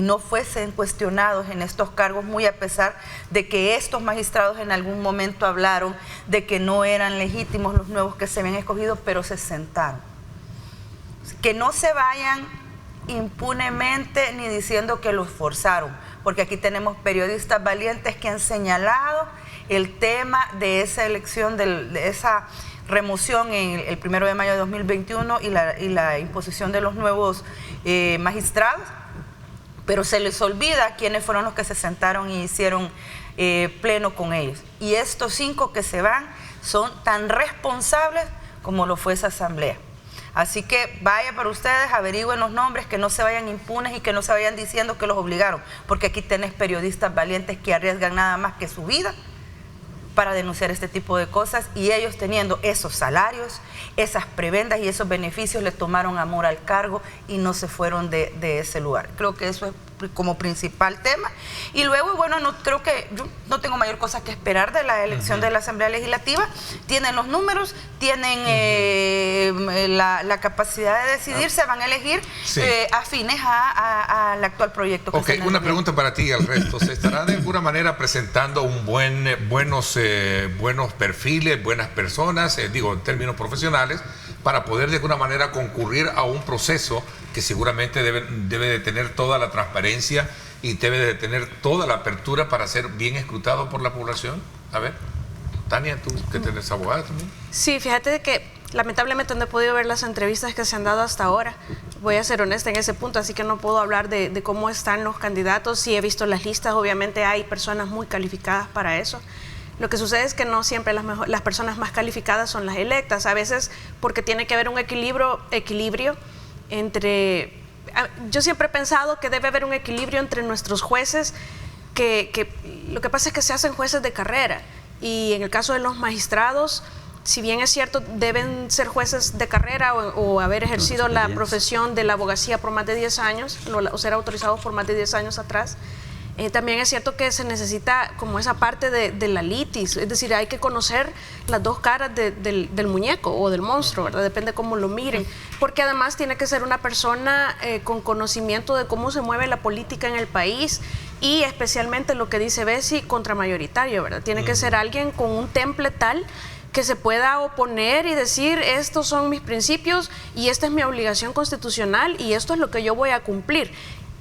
no fuesen cuestionados en estos cargos, muy a pesar de que estos magistrados en algún momento hablaron de que no eran legítimos los nuevos que se habían escogido, pero se sentaron. Que no se vayan impunemente ni diciendo que los forzaron, porque aquí tenemos periodistas valientes que han señalado el tema de esa elección, de esa remoción en el 1 de mayo de 2021 y la imposición de los nuevos magistrados, pero se les olvida quiénes fueron los que se sentaron y hicieron pleno con ellos. Y estos 5 que se van son tan responsables como lo fue esa asamblea. Así que vaya para ustedes, averigüen los nombres, que no se vayan impunes y que no se vayan diciendo que los obligaron, porque aquí tenés periodistas valientes que arriesgan nada más que su vida para denunciar este tipo de cosas, y ellos teniendo esos salarios, esas prebendas y esos beneficios, le tomaron amor al cargo y no se fueron de ese lugar. Creo que eso es como principal tema. Y luego, bueno, creo que yo no tengo mayor cosa que esperar de la elección de la Asamblea Legislativa. Tienen los números, tienen la capacidad de decidir, se van a elegir afines al actual proyecto. Una pregunta para ti y al resto. ¿Se estará de alguna manera presentando buenos perfiles, buenas personas, digo en términos profesionales, para poder de alguna manera concurrir a un proceso que seguramente debe de tener toda la transparencia y debe de tener toda la apertura para ser bien escrutado por la población? A ver, Tania, tú que tenés abogada también. Sí, fíjate que lamentablemente no he podido ver las entrevistas que se han dado hasta ahora. Voy a ser honesta en ese punto, así que no puedo hablar de cómo están los candidatos. Sí he visto las listas, obviamente hay personas muy calificadas para eso. Lo que sucede es que no siempre las personas más calificadas son las electas, a veces porque tiene que haber un equilibrio entre... Yo siempre he pensado que debe haber un equilibrio entre nuestros jueces, que lo que pasa es que se hacen jueces de carrera, y en el caso de los magistrados, si bien es cierto, deben ser jueces de carrera o haber ejercido la profesión de la abogacía por más de 10 años, o ser autorizados por más de 10 años atrás, también es cierto que se necesita como esa parte de la litis, es decir, hay que conocer las dos caras del muñeco o del monstruo, ¿verdad? Depende cómo lo miren, porque además tiene que ser una persona con conocimiento de cómo se mueve la política en el país, y especialmente lo que dice Bessie, contramayoritario, ¿verdad? Tiene que ser alguien con un temple tal que se pueda oponer y decir, estos son mis principios y esta es mi obligación constitucional y esto es lo que yo voy a cumplir.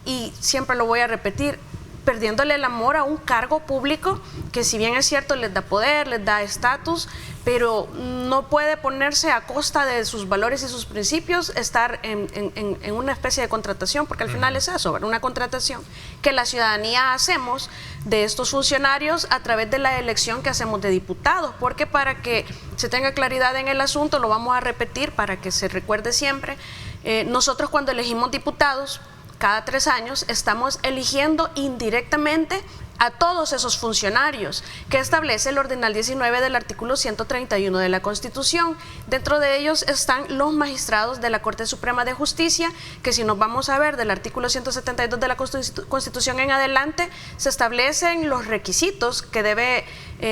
Y siempre lo voy a repetir, perdiéndole el amor a un cargo público que, si bien es cierto, les da poder, les da estatus, pero no puede ponerse a costa de sus valores y sus principios, estar en una especie de contratación, porque al final es eso, ¿verdad? Una contratación que la ciudadanía hacemos de estos funcionarios a través de la elección que hacemos de diputados, porque para que se tenga claridad en el asunto, lo vamos a repetir para que se recuerde siempre, nosotros cuando elegimos diputados, cada 3 años estamos eligiendo indirectamente a todos esos funcionarios que establece el ordinal 19 del artículo 131 de la Constitución. Dentro de ellos están los magistrados de la Corte Suprema de Justicia, que si nos vamos a ver del artículo 172 de la Constitución en adelante, se establecen los requisitos que debe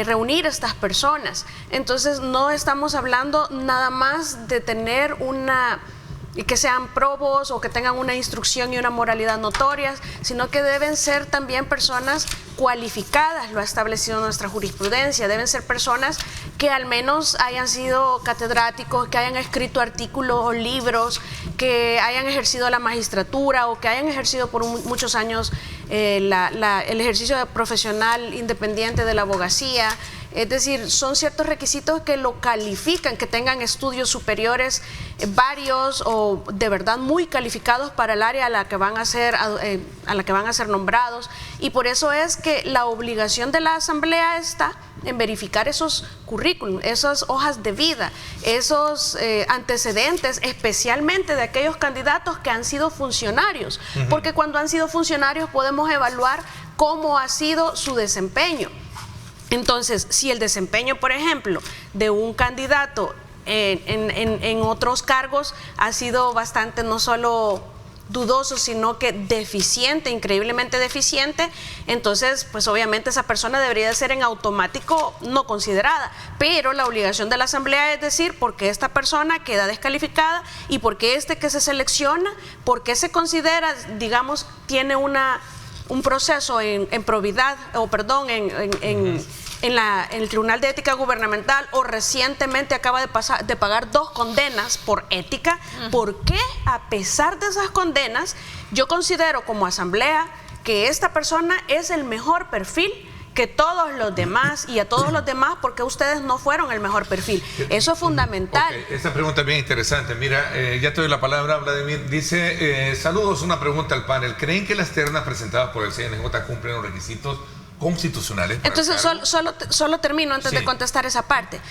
reunir estas personas. Entonces no estamos hablando nada más de tener y que sean probos o que tengan una instrucción y una moralidad notorias, sino que deben ser también personas cualificadas, lo ha establecido nuestra jurisprudencia, deben ser personas que al menos hayan sido catedráticos, que hayan escrito artículos o libros, que hayan ejercido la magistratura o que hayan ejercido por muchos años el ejercicio profesional independiente de la abogacía. Es decir, son ciertos requisitos que lo califican, que tengan estudios superiores varios o de verdad muy calificados para el área a la que van a ser nombrados, y por eso es que la obligación de la Asamblea está en verificar esos currículum, esas hojas de vida, esos antecedentes, especialmente de aquellos candidatos que han sido funcionarios, porque cuando han sido funcionarios podemos evaluar cómo ha sido su desempeño. Entonces, si el desempeño, por ejemplo, de un candidato en otros cargos ha sido bastante no solo dudoso, sino que deficiente, increíblemente deficiente, entonces, pues obviamente esa persona debería ser en automático no considerada, pero la obligación de la Asamblea es decir, por qué esta persona queda descalificada y por qué que se selecciona, por qué se considera, digamos, tiene un proceso en probidad, o perdón, en el Tribunal de Ética Gubernamental, o recientemente acaba de pagar 2 condenas por ética. ¿Por qué, a pesar de esas condenas, yo considero como Asamblea que esta persona es el mejor perfil que todos los demás, y a todos los demás porque ustedes no fueron el mejor perfil? Eso es fundamental. Okay. Esta pregunta es bien interesante. Mira, ya te doy la palabra, Vladimir. Dice, saludos, una pregunta al panel. ¿Creen que las ternas presentadas por el CNJ cumplen los requisitos constitucionales? Entonces, solo termino antes de contestar esa parte.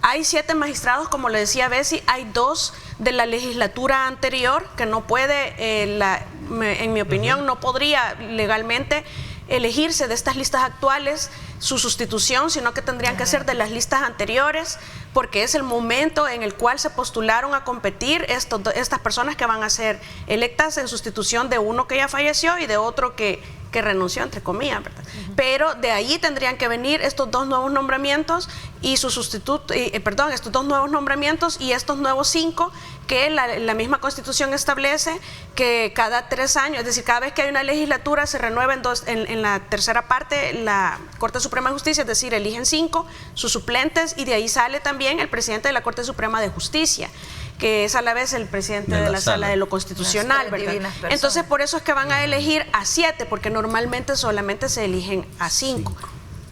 Hay 7 magistrados, como le decía Bessie, hay 2 de la legislatura anterior que no puede, en mi opinión, no podría legalmente elegirse de estas listas actuales su sustitución, sino que tendrían que ser de las listas anteriores, porque es el momento en el cual se postularon a competir estas personas que van a ser electas en sustitución de uno que ya falleció y de otro que renunció, entre comillas, ¿verdad? Pero de ahí tendrían que venir estos 2 nuevos nombramientos y su sustituto, estos 2 nuevos nombramientos y estos nuevos 5 que la misma Constitución establece que cada 3 años, es decir, cada vez que hay una legislatura se renueva en la tercera parte la Corte Suprema de Justicia, es decir, eligen 5 sus suplentes, y de ahí sale también el presidente de la Corte Suprema de Justicia, que es a la vez el presidente de la Sala de lo Constitucional, ¿verdad? Entonces, por eso es que van a elegir a 7, porque normalmente solamente se eligen a 5.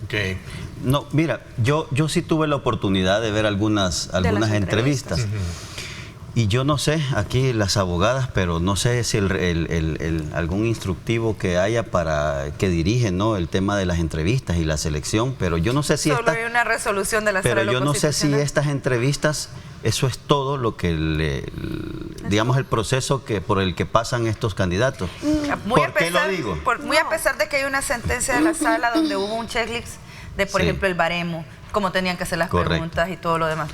Ok. No, mira, yo sí tuve la oportunidad de ver algunas entrevistas. Y yo no sé, aquí las abogadas, pero no sé si algún instructivo que haya para que dirigen, ¿no?, el tema de las entrevistas y la selección, pero yo no sé si solo hay una resolución de la Sala pero yo no sé si estas entrevistas, eso es todo lo que digamos, el proceso por el que pasan estos candidatos. ¿Por qué lo digo? Muy a pesar de que hay una sentencia de la Sala donde hubo un checklist de, por ejemplo, el baremo, cómo tenían que hacer las preguntas y todo lo demás.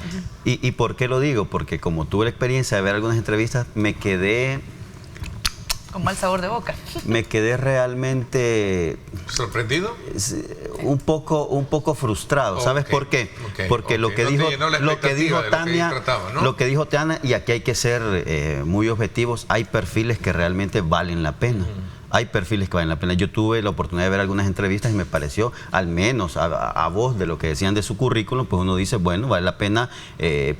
¿Y por qué lo digo? Porque como tuve la experiencia de ver algunas entrevistas, me quedé... con mal sabor de boca. Me quedé realmente... ¿sorprendido? Un poco frustrado. ¿Sabes por qué? Porque lo que dijo Tania, y aquí hay que ser muy objetivos, hay perfiles que realmente valen la pena. Hay perfiles que valen la pena. Yo tuve la oportunidad de ver algunas entrevistas y me pareció, al menos a voz de lo que decían de su currículum, pues uno dice, bueno, vale la pena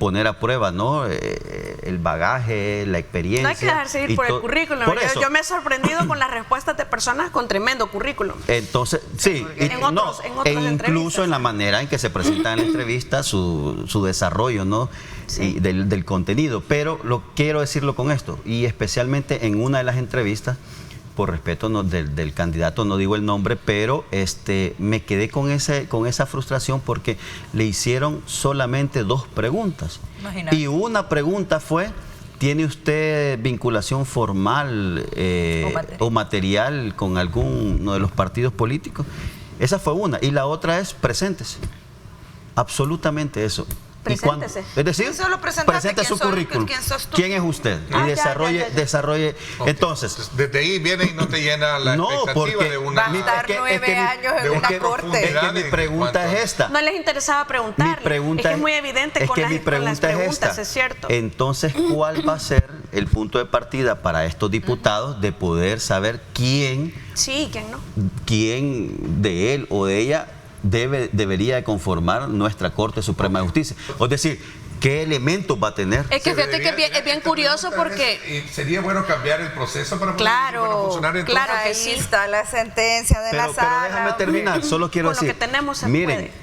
poner a prueba, ¿no?, el bagaje, la experiencia. No hay que dejarse ir por el currículum. Yo me he sorprendido con las respuestas de personas con tremendo currículum. Entonces, sí, incluso en la manera en que se presenta en la entrevista su desarrollo, ¿no?, y del contenido. Pero quiero decirlo con esto, y especialmente en una de las entrevistas, por respeto del candidato, no digo el nombre, pero me quedé con esa frustración porque le hicieron solamente 2 preguntas. Imagínate. Y una pregunta fue, ¿tiene usted vinculación formal o material con alguno de los partidos políticos? Esa fue una. Y la otra es, preséntese. Absolutamente eso. Preséntese. Es decir, presente su currículum. ¿Quién es usted? Y desarrolle. Okay. Entonces, desde ahí viene y no te llena la expectativa de una... Va a estar 9 años en la corte. Es que mi pregunta es esta. No les interesaba preguntarle. Es que es muy evidente con las preguntas, es cierto. Entonces, ¿cuál va a ser el punto de partida para estos diputados de poder saber quién de él o de ella debería de conformar nuestra Corte Suprema de Justicia? Es decir, ¿qué elementos va a tener? Es que fíjate que es bien curioso porque... Sería bueno cambiar el proceso para poder funcionar entonces. Claro que sí. Está la sentencia de la Sala. Pero déjame terminar, solo quiero decir... Con lo que tenemos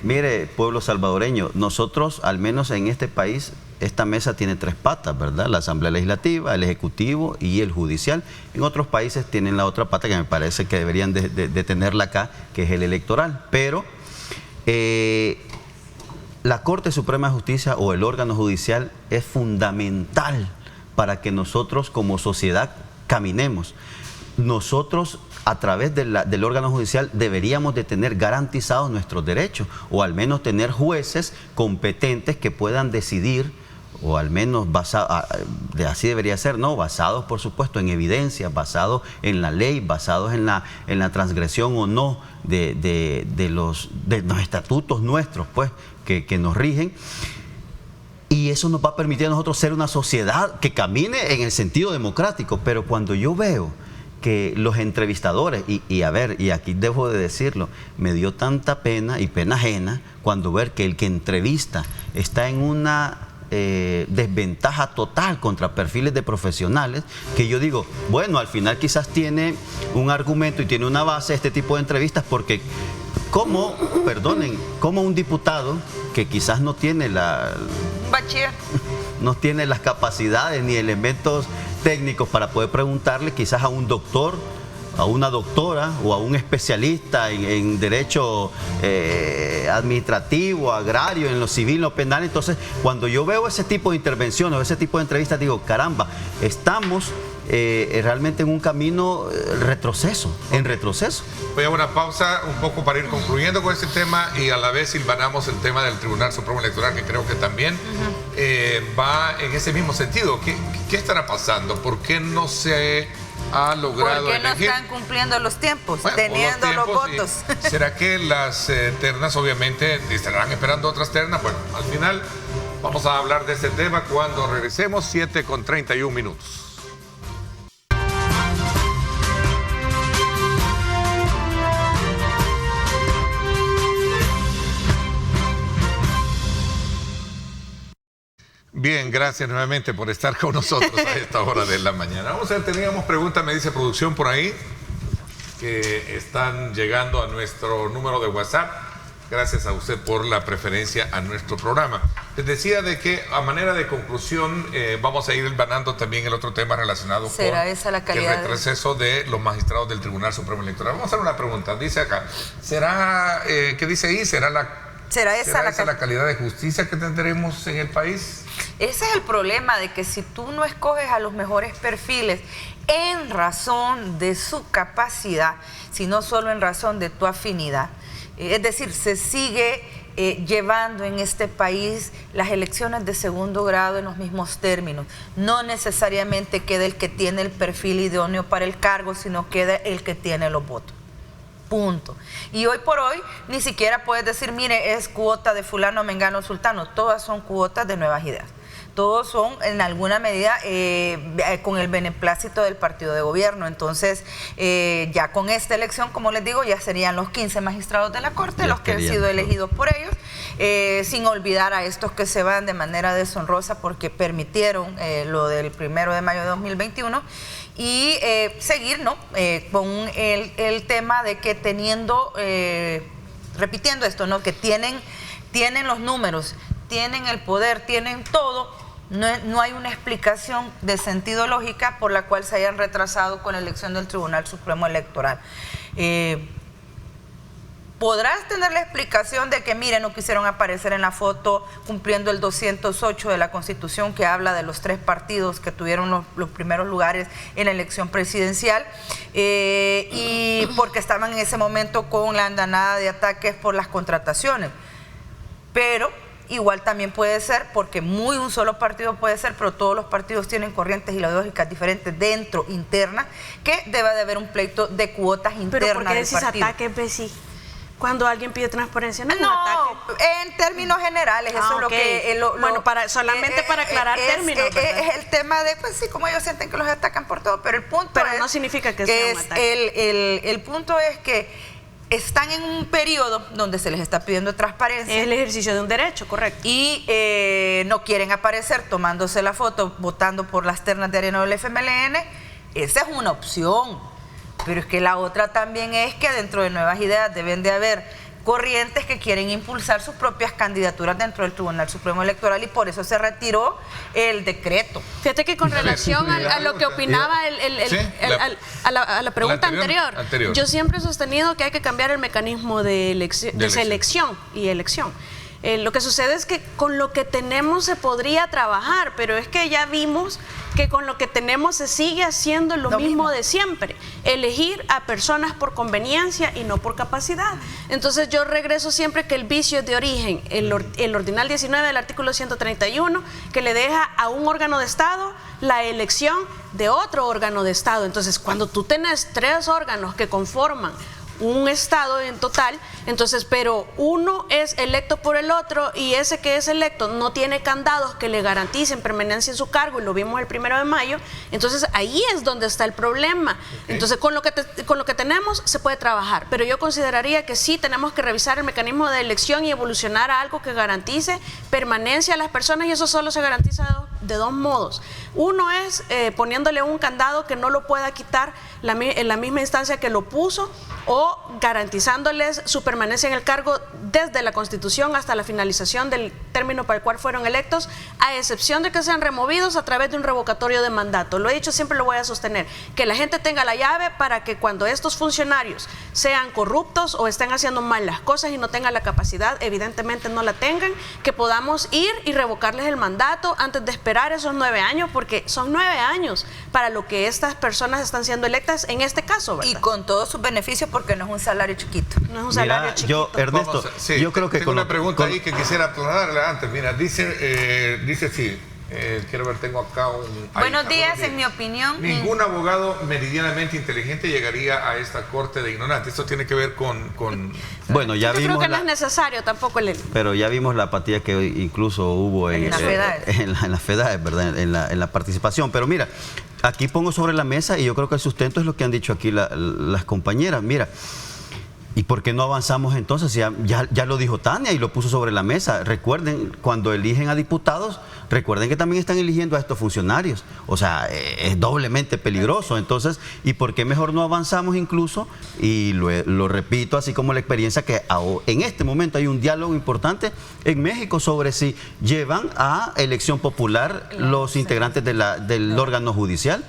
mire, pueblo salvadoreño, nosotros, al menos en este país, esta mesa tiene 3 patas, ¿verdad? La Asamblea Legislativa, el Ejecutivo y el Judicial. En otros países tienen la otra pata que me parece que deberían de tenerla acá, que es el electoral. Pero... la Corte Suprema de Justicia o el órgano judicial es fundamental para que nosotros como sociedad caminemos. Nosotros a través del órgano judicial deberíamos de tener garantizados nuestros derechos, o al menos tener jueces competentes que puedan decidir, o al menos así debería ser, ¿no?, basados por supuesto en evidencias, basados en la ley, basados en la transgresión o no de los estatutos nuestros, pues, que nos rigen. Y eso nos va a permitir a nosotros ser una sociedad que camine en el sentido democrático. Pero cuando yo veo que los entrevistadores, y aquí debo de decirlo, me dio tanta pena y pena ajena cuando ver que el que entrevista está en una desventaja total contra perfiles de profesionales, que yo digo, bueno, al final quizás tiene un argumento y tiene una base este tipo de entrevistas, porque como un diputado que quizás no tiene no tiene las capacidades ni elementos técnicos para poder preguntarle quizás a un doctor, a una doctora o a un especialista en derecho administrativo, agrario, en lo civil, lo penal. Entonces, cuando yo veo ese tipo de intervenciones o ese tipo de entrevistas, digo, caramba, estamos realmente en un camino en retroceso. Voy a una pausa un poco para ir concluyendo con este tema, y a la vez silvanamos el tema del Tribunal Supremo Electoral, que creo que también va en ese mismo sentido. ¿Qué estará pasando? ¿Por qué no se ha logrado elegir? ¿Por qué no están cumpliendo los tiempos, teniendo los votos? ¿Será que las ternas obviamente estarán esperando otras ternas? Bueno, al final vamos a hablar de este tema cuando regresemos, 7:31. Bien, gracias nuevamente por estar con nosotros a esta hora de la mañana. Vamos a ver, teníamos preguntas, me dice producción por ahí, que están llegando a nuestro número de WhatsApp. Gracias a usted por la preferencia a nuestro programa. Les decía de que a manera de conclusión vamos a ir ganando también el otro tema relacionado con el retroceso de los magistrados del Tribunal Supremo Electoral. Vamos a hacer una pregunta. Dice acá, ¿será, qué dice ahí? ¿Será esa la calidad de justicia que tendremos en el país? Ese es el problema, de que si tú no escoges a los mejores perfiles en razón de su capacidad, sino solo en razón de tu afinidad, es decir, se sigue llevando en este país las elecciones de segundo grado en los mismos términos. No necesariamente queda el que tiene el perfil idóneo para el cargo, sino queda el que tiene los votos. Punto. Y hoy por hoy ni siquiera puedes decir, mire, es cuota de fulano, mengano, sultano. Todas son cuotas de Nuevas Ideas. Todos son en alguna medida con el beneplácito del partido de gobierno. Entonces, ya con esta elección, como les digo, ya serían los 15 magistrados de la Corte los que han sido elegidos por ellos, sin olvidar a estos que se van de manera deshonrosa porque permitieron lo del 1 de mayo de 2021. Y seguir, ¿no? Con el tema de que repitiendo esto, ¿no? Que tienen los números, tienen el poder, tienen todo. No hay una explicación de sentido lógica por la cual se hayan retrasado con la elección del Tribunal Supremo Electoral. Podrás tener la explicación de que, mire, no quisieron aparecer en la foto cumpliendo el 208 de la Constitución, que habla de los 3 partidos que tuvieron los primeros lugares en la elección presidencial, y porque estaban en ese momento con la andanada de ataques por las contrataciones. Pero igual también puede ser, porque un solo partido puede ser, pero todos los partidos tienen corrientes ideológicas diferentes internas, que debe de haber un pleito de cuotas internas. ¿Pero por qué del decís partido. ataques, Bessie? Cuando alguien pide transparencia, no es un No, ataque. en términos generales, eso es lo que... bueno, solamente para aclarar términos, es el tema de, pues sí, como ellos sienten que los atacan por todo, pero el punto no significa que sea un ataque. El punto es que están en un periodo donde se les está pidiendo transparencia. Es el ejercicio de un derecho, correcto. Y no quieren aparecer tomándose la foto, votando por las ternas de arena del FMLN. Esa es una opción. Pero es que la otra también es que dentro de Nuevas Ideas deben de haber corrientes que quieren impulsar sus propias candidaturas dentro del Tribunal Supremo Electoral, y por eso se retiró el decreto. Fíjate que con relación a lo que opinaba a la pregunta anterior, yo siempre he sostenido que hay que cambiar el mecanismo de selección y elección. Lo que sucede es que con lo que tenemos se podría trabajar, pero es que ya vimos que con lo que tenemos se sigue haciendo lo mismo de siempre, elegir a personas por conveniencia y no por capacidad. Entonces yo regreso siempre que el vicio es de origen, el ordinal 19 del artículo 131, que le deja a un órgano de Estado la elección de otro órgano de Estado. Entonces cuando tú tenés 3 órganos que conforman un Estado en total, entonces, pero uno es electo por el otro y ese que es electo no tiene candados que le garanticen permanencia en su cargo, y lo vimos el 1 de mayo, entonces ahí es donde está el problema. Entonces con lo que tenemos se puede trabajar, pero yo consideraría que sí tenemos que revisar el mecanismo de elección y evolucionar a algo que garantice permanencia a las personas, y eso solo se garantiza de 2 modos. Uno es poniéndole un candado que no lo pueda quitar en la misma instancia que lo puso, o garantizándoles su permanencia en el cargo desde la Constitución hasta la finalización del término para el cual fueron electos, a excepción de que sean removidos a través de un revocatorio de mandato. Lo he dicho, siempre lo voy a sostener, que la gente tenga la llave para que cuando estos funcionarios sean corruptos o estén haciendo mal las cosas y no tengan la capacidad, evidentemente no la tengan, que podamos ir y revocarles el mandato antes de esperar esos 9 años, porque son 9 años para lo que estas personas están siendo electas en este caso, ¿verdad? Y con todos sus beneficios, porque no es un salario chiquito. No es un salario chiquito. Ernesto, yo creo que tengo una pregunta ahí que quisiera aclararle antes. Mira, dice sí. Quiero ver, tengo acá un... Buenos días, en mi opinión. Ningún abogado meridianamente inteligente llegaría a esta corte de ignorantes. Esto tiene que ver con... Bueno, ya vimos... Yo creo que no es necesario tampoco Pero ya vimos la apatía que incluso hubo en las FEDAES, ¿verdad? En la participación. Pero mira, aquí pongo sobre la mesa, y yo creo que el sustento es lo que han dicho aquí las compañeras. Mira, ¿Y por qué no avanzamos entonces? Ya lo dijo Tania y lo puso sobre la mesa. Recuerden, cuando eligen a diputados, recuerden que también están eligiendo a estos funcionarios. O sea, es doblemente peligroso. Entonces, ¿y por qué mejor no avanzamos incluso? Y lo repito, así como la experiencia que en este momento hay un diálogo importante en México sobre si llevan a elección popular los integrantes del órgano judicial.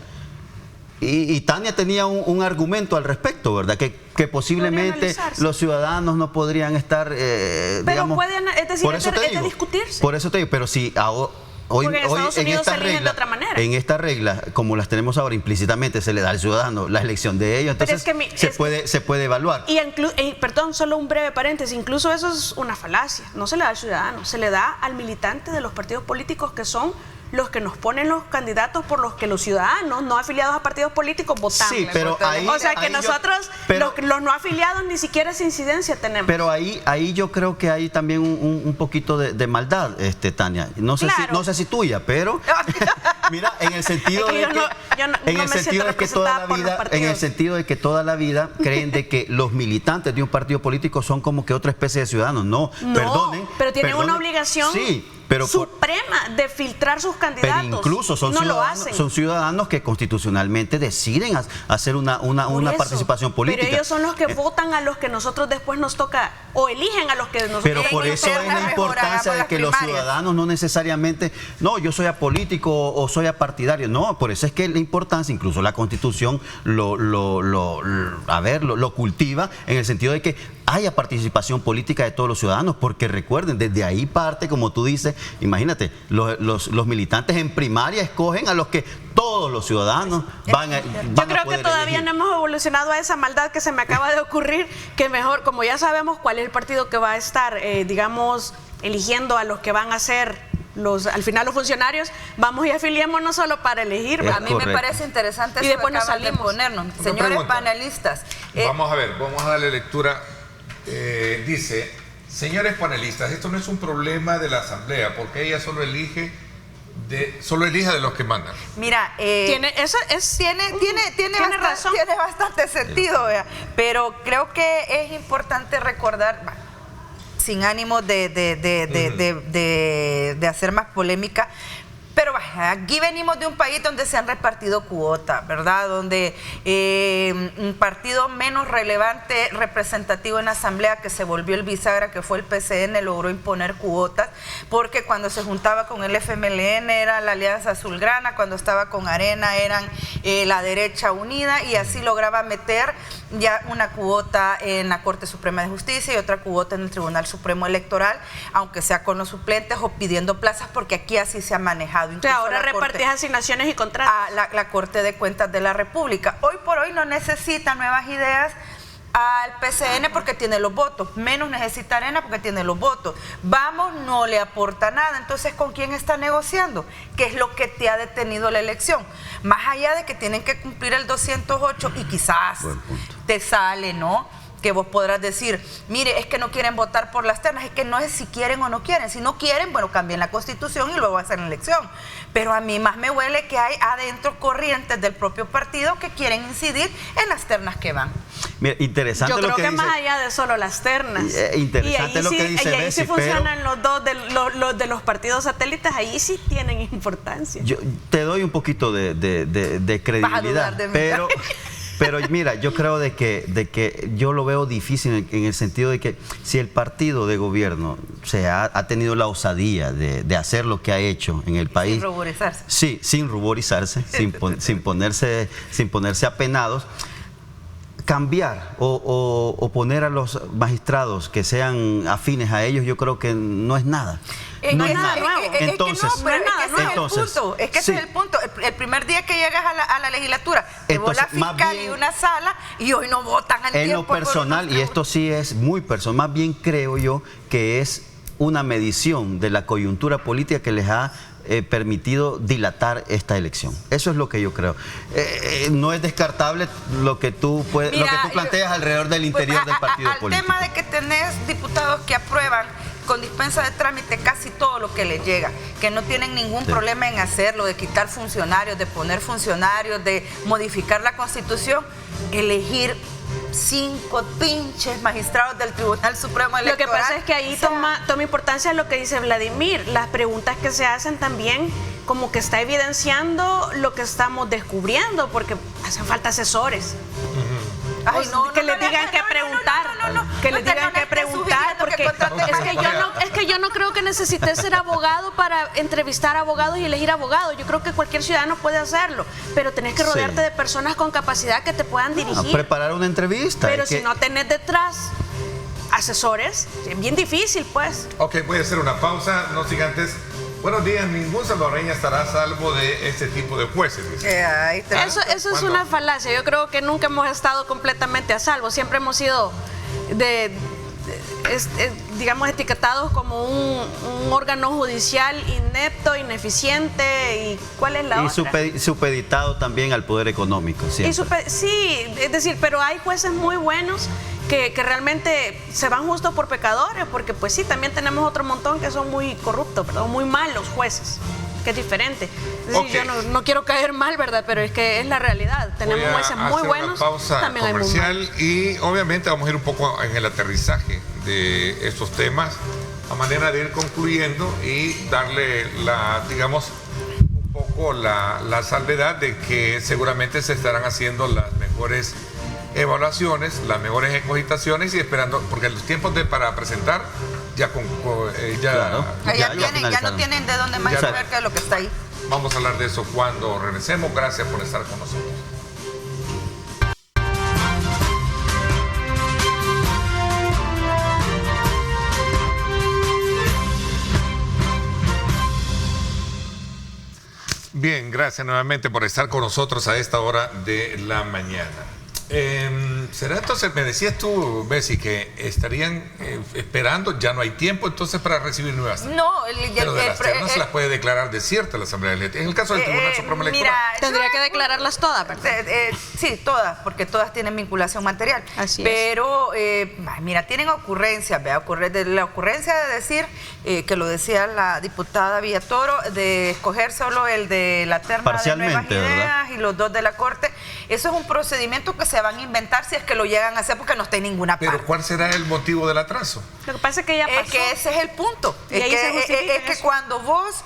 Y Tania tenía un argumento al respecto, ¿verdad? Que posiblemente los ciudadanos no podrían estar, pero digamos... pueden, es decir, por eso te digo, de discutirse. Por eso te digo, pero si hoy en esta regla, como las tenemos ahora, implícitamente se le da al ciudadano la elección de ellos, entonces se puede evaluar. Perdón, solo un breve paréntesis, incluso eso es una falacia, no se le da al ciudadano, se le da al militante de los partidos políticos que son los que nos ponen los candidatos por los que los ciudadanos no afiliados a partidos políticos votamos. Sí, pero o sea que nosotros, los no afiliados, ni siquiera esa incidencia tenemos. Pero ahí yo creo que hay también un poquito de maldad, Tania. No sé si tuya, pero mira, en el sentido de que toda la vida creen de que los militantes de un partido político son como que otra especie de ciudadanos. No, perdonen. Pero tienen una obligación suprema de filtrar sus candidatos. Pero incluso son ciudadanos que constitucionalmente deciden hacer una participación política. Pero ellos son los que votan a los que nosotros después nos toca, o eligen a los que nosotros... Pero por eso es la importancia de que los ciudadanos no necesariamente, no, yo soy apolítico o soy apartidario. No, por eso es que la importancia, incluso la Constitución lo cultiva en el sentido de que haya participación política de todos los ciudadanos, porque recuerden, desde ahí parte, como tú dices, imagínate, los militantes en primaria escogen a los que todos los ciudadanos van a poder Yo creo que todavía no hemos evolucionado a esa maldad que se me acaba de ocurrir, que mejor, como ya sabemos cuál es el partido que va a estar, digamos, eligiendo a los que van a ser al final los funcionarios, vamos y afiliémonos solo para elegir. A mí me parece interesante y eso después nos salimos. De ponernos. Señores panelistas. Vamos a darle lectura. Dice, señores panelistas, esto no es un problema de la Asamblea, porque ella solo elige de los que mandan. Mira, tiene bastante sentido, pero creo que es importante recordar, sin ánimo de hacer más polémica, pero aquí venimos de un país donde se han repartido cuotas, ¿verdad? Donde un partido menos relevante, representativo en la Asamblea, que se volvió el bisagra, que fue el PCN, logró imponer cuotas, porque cuando se juntaba con el FMLN era la Alianza Azulgrana, cuando estaba con Arena eran la Derecha Unida, y así lograba meter ya una cuota en la Corte Suprema de Justicia y otra cuota en el Tribunal Supremo Electoral, aunque sea con los suplentes o pidiendo plazas, porque aquí así se ha manejado. Ahora repartís asignaciones y contratos. A la Corte de Cuentas de la República. Hoy por hoy no necesita nuevas ideas al PCN porque tiene los votos, menos necesita Arena porque tiene los votos. Vamos, no le aporta nada. Entonces, ¿con quién está negociando? ¿Qué es lo que te ha detenido la elección? Más allá de que tienen que cumplir el 208 y quizás te sale, ¿no? Que vos podrás decir, mire, es que no quieren votar por las ternas, es que no es si quieren o no quieren. Si no quieren, bueno, cambien la Constitución y luego hacen la elección. Pero a mí más me huele que hay adentro corrientes del propio partido que quieren incidir en las ternas que van. Mira, interesante. Yo creo que más allá de solo las ternas. Interesante lo que dice Bessie. Y ahí sí funcionan los dos de los partidos satélites, ahí sí tienen importancia. Yo te doy un poquito de credibilidad. Vas a dudar de mí. Pero mira, yo creo de que yo lo veo difícil en el sentido de que si el partido de gobierno ha tenido la osadía de hacer lo que ha hecho en el país. Sin ruborizarse. Sí, sin ruborizarse, sin ponerse apenados. Cambiar o poner a los magistrados que sean afines a ellos, yo creo que no es nada. No es nada nuevo. Entonces, es que ese es el punto. El primer día que llegas a la legislatura, te vos la fiscal y una sala, y hoy no votan al tiempo. En lo personal, y esto sí es muy personal, más bien creo yo que es una medición de la coyuntura política que les ha permitido dilatar esta elección. Eso es lo que yo creo. No es descartable lo que tú planteas alrededor del interior del partido político. Al tema de que tenés diputados que aprueban con dispensa de trámite casi todo lo que les llega, que no tienen ningún problema en hacerlo, de quitar funcionarios, de poner funcionarios, de modificar la Constitución, elegir 5 pinches magistrados del Tribunal Supremo Electoral. Lo que pasa es que ahí toma importancia lo que dice Vladimir, las preguntas que se hacen también como que está evidenciando lo que estamos descubriendo, porque hacen falta asesores. Ay, Que les digan qué preguntar, que les digan qué preguntar, porque es que yo no creo que necesites ser abogado para entrevistar abogados y elegir abogados. Yo creo que cualquier ciudadano puede hacerlo, pero tenés que rodearte de personas con capacidad que te puedan dirigir. Preparar una entrevista. Pero si no tenés detrás asesores, es bien difícil, pues. Ok, voy a hacer una pausa, no sin antes. Buenos días, ningún salvadoreño estará a salvo de este tipo de jueces. Eso es una falacia. Yo creo que nunca hemos estado completamente a salvo. Siempre hemos sido digamos, etiquetados como un órgano judicial inepto, ineficiente. ¿Y cuál es la otra? Y supeditado también al poder económico. Sí, es decir, pero hay jueces muy buenos que realmente se van justo por pecadores, porque pues sí, también tenemos otro montón que son muy corruptos, ¿verdad? Muy malos jueces, que es diferente. Es decir, yo no quiero caer mal, ¿verdad? Pero es que es la realidad. Tenemos jueces muy buenos, también hay muy malos. Y obviamente vamos a ir un poco en el aterrizaje de estos temas, a manera de ir concluyendo y darle un poco la salvedad de que seguramente se estarán haciendo las mejores evaluaciones, las mejores cogitaciones y esperando, porque los tiempos para presentar ya no tienen de dónde más saber qué es lo que está ahí. Vamos a hablar de eso cuando regresemos. Gracias por estar con nosotros. Bien, gracias nuevamente por estar con nosotros a esta hora de la mañana. ¿Será entonces, me decías tú, Bessie, que estarían esperando, ya no hay tiempo entonces para recibir nuevas? No, pero de las ternas se las puede declarar desiertas la Asamblea Legislativa. En el caso del Tribunal Supremo Electoral. Tendría que declararlas todas, ¿verdad? Sí, todas, porque todas tienen vinculación material. Así pero, mira, tienen ocurrencias, la ocurrencia de decir, que lo decía la diputada Villatoro, de escoger solo el de la terna de Nuevas Ideas y los 2 de la Corte. Eso es un procedimiento que se van a inventar si es que lo llegan a hacer, porque no está en ninguna parte. Pero ¿cuál será el motivo del atraso? Lo que pasa es que ya pasó. Es que ese es el punto. Es que cuando vos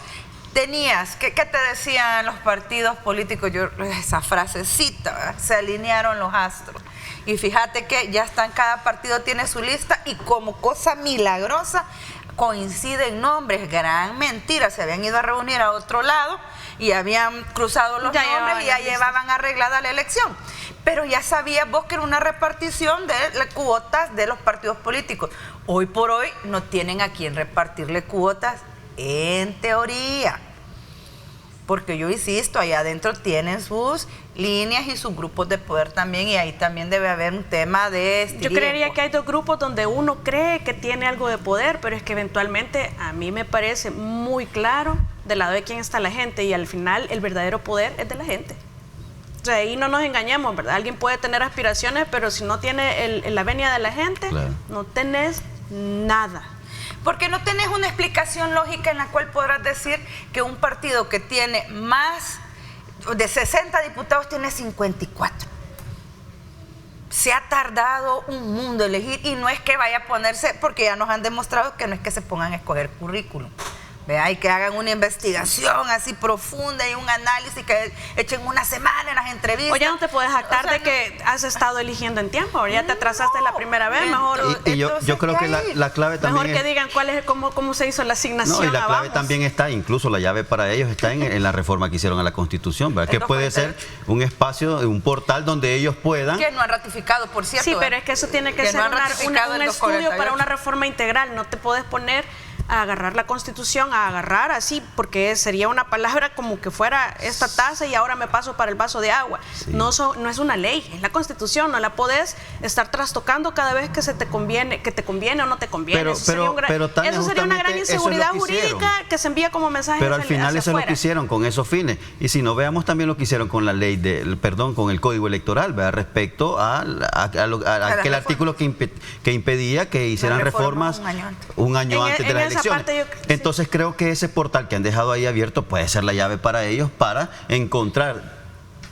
tenías, ¿qué te decían los partidos políticos? Esa frasecita, ¿verdad? Se alinearon los astros. Y fíjate que ya están, cada partido tiene su lista y como cosa milagrosa coinciden nombres. Gran mentira, se habían ido a reunir a otro lado y habían cruzado los nombres y ya llevaban arreglada la elección. Pero ya sabías vos que era una repartición de cuotas de los partidos políticos. Hoy por hoy no tienen a quién repartirle cuotas, en teoría. Porque yo insisto, allá adentro tienen sus líneas y sus grupos de poder también, y ahí también debe haber un tema de estilismo. Yo creería que hay 2 grupos donde uno cree que tiene algo de poder, pero es que eventualmente a mí me parece muy claro del lado de quién está la gente, y al final el verdadero poder es de la gente. O sea, ahí no nos engañemos, ¿verdad? Alguien puede tener aspiraciones, pero si no tiene la venia de la gente, no tenés nada. Porque no tenés una explicación lógica en la cual podrás decir que un partido que tiene más de 60 diputados tiene 54. Se ha tardado un mundo elegir, y no es que vaya a ponerse, porque ya nos han demostrado que no es que se pongan a escoger currículum. Vea, y que hagan una investigación así profunda y un análisis que echen una semana en las entrevistas. O ya no te puedes jactar de que has estado eligiendo en tiempo, ya te atrasaste la primera vez, mejor. Y yo creo que la clave también mejor que digan cómo se hizo la asignación. No, y la clave también está, incluso la llave para ellos está en la reforma que hicieron a la Constitución, ¿verdad? Que puede ser un espacio, un portal donde ellos puedan. Que no han ratificado, por cierto. Sí, pero es que eso tiene que ser un estudio para una reforma integral. No te puedes poner a agarrar la Constitución, a agarrar así, porque sería una palabra como que fuera esta taza y ahora me paso para el vaso de agua. Sí. No es una ley, es la Constitución, no la podés estar trastocando cada vez que te conviene o no te conviene. Eso sería una gran inseguridad jurídica que se envía como mensaje. Pero al final eso es lo que hicieron con esos fines. Y si no, veamos también lo que hicieron con la ley con el Código Electoral, ¿verdad? Respecto a aquel artículo que impedía que hicieran reformas un año antes de la elección. Entonces creo que ese portal que han dejado ahí abierto puede ser la llave para ellos para encontrar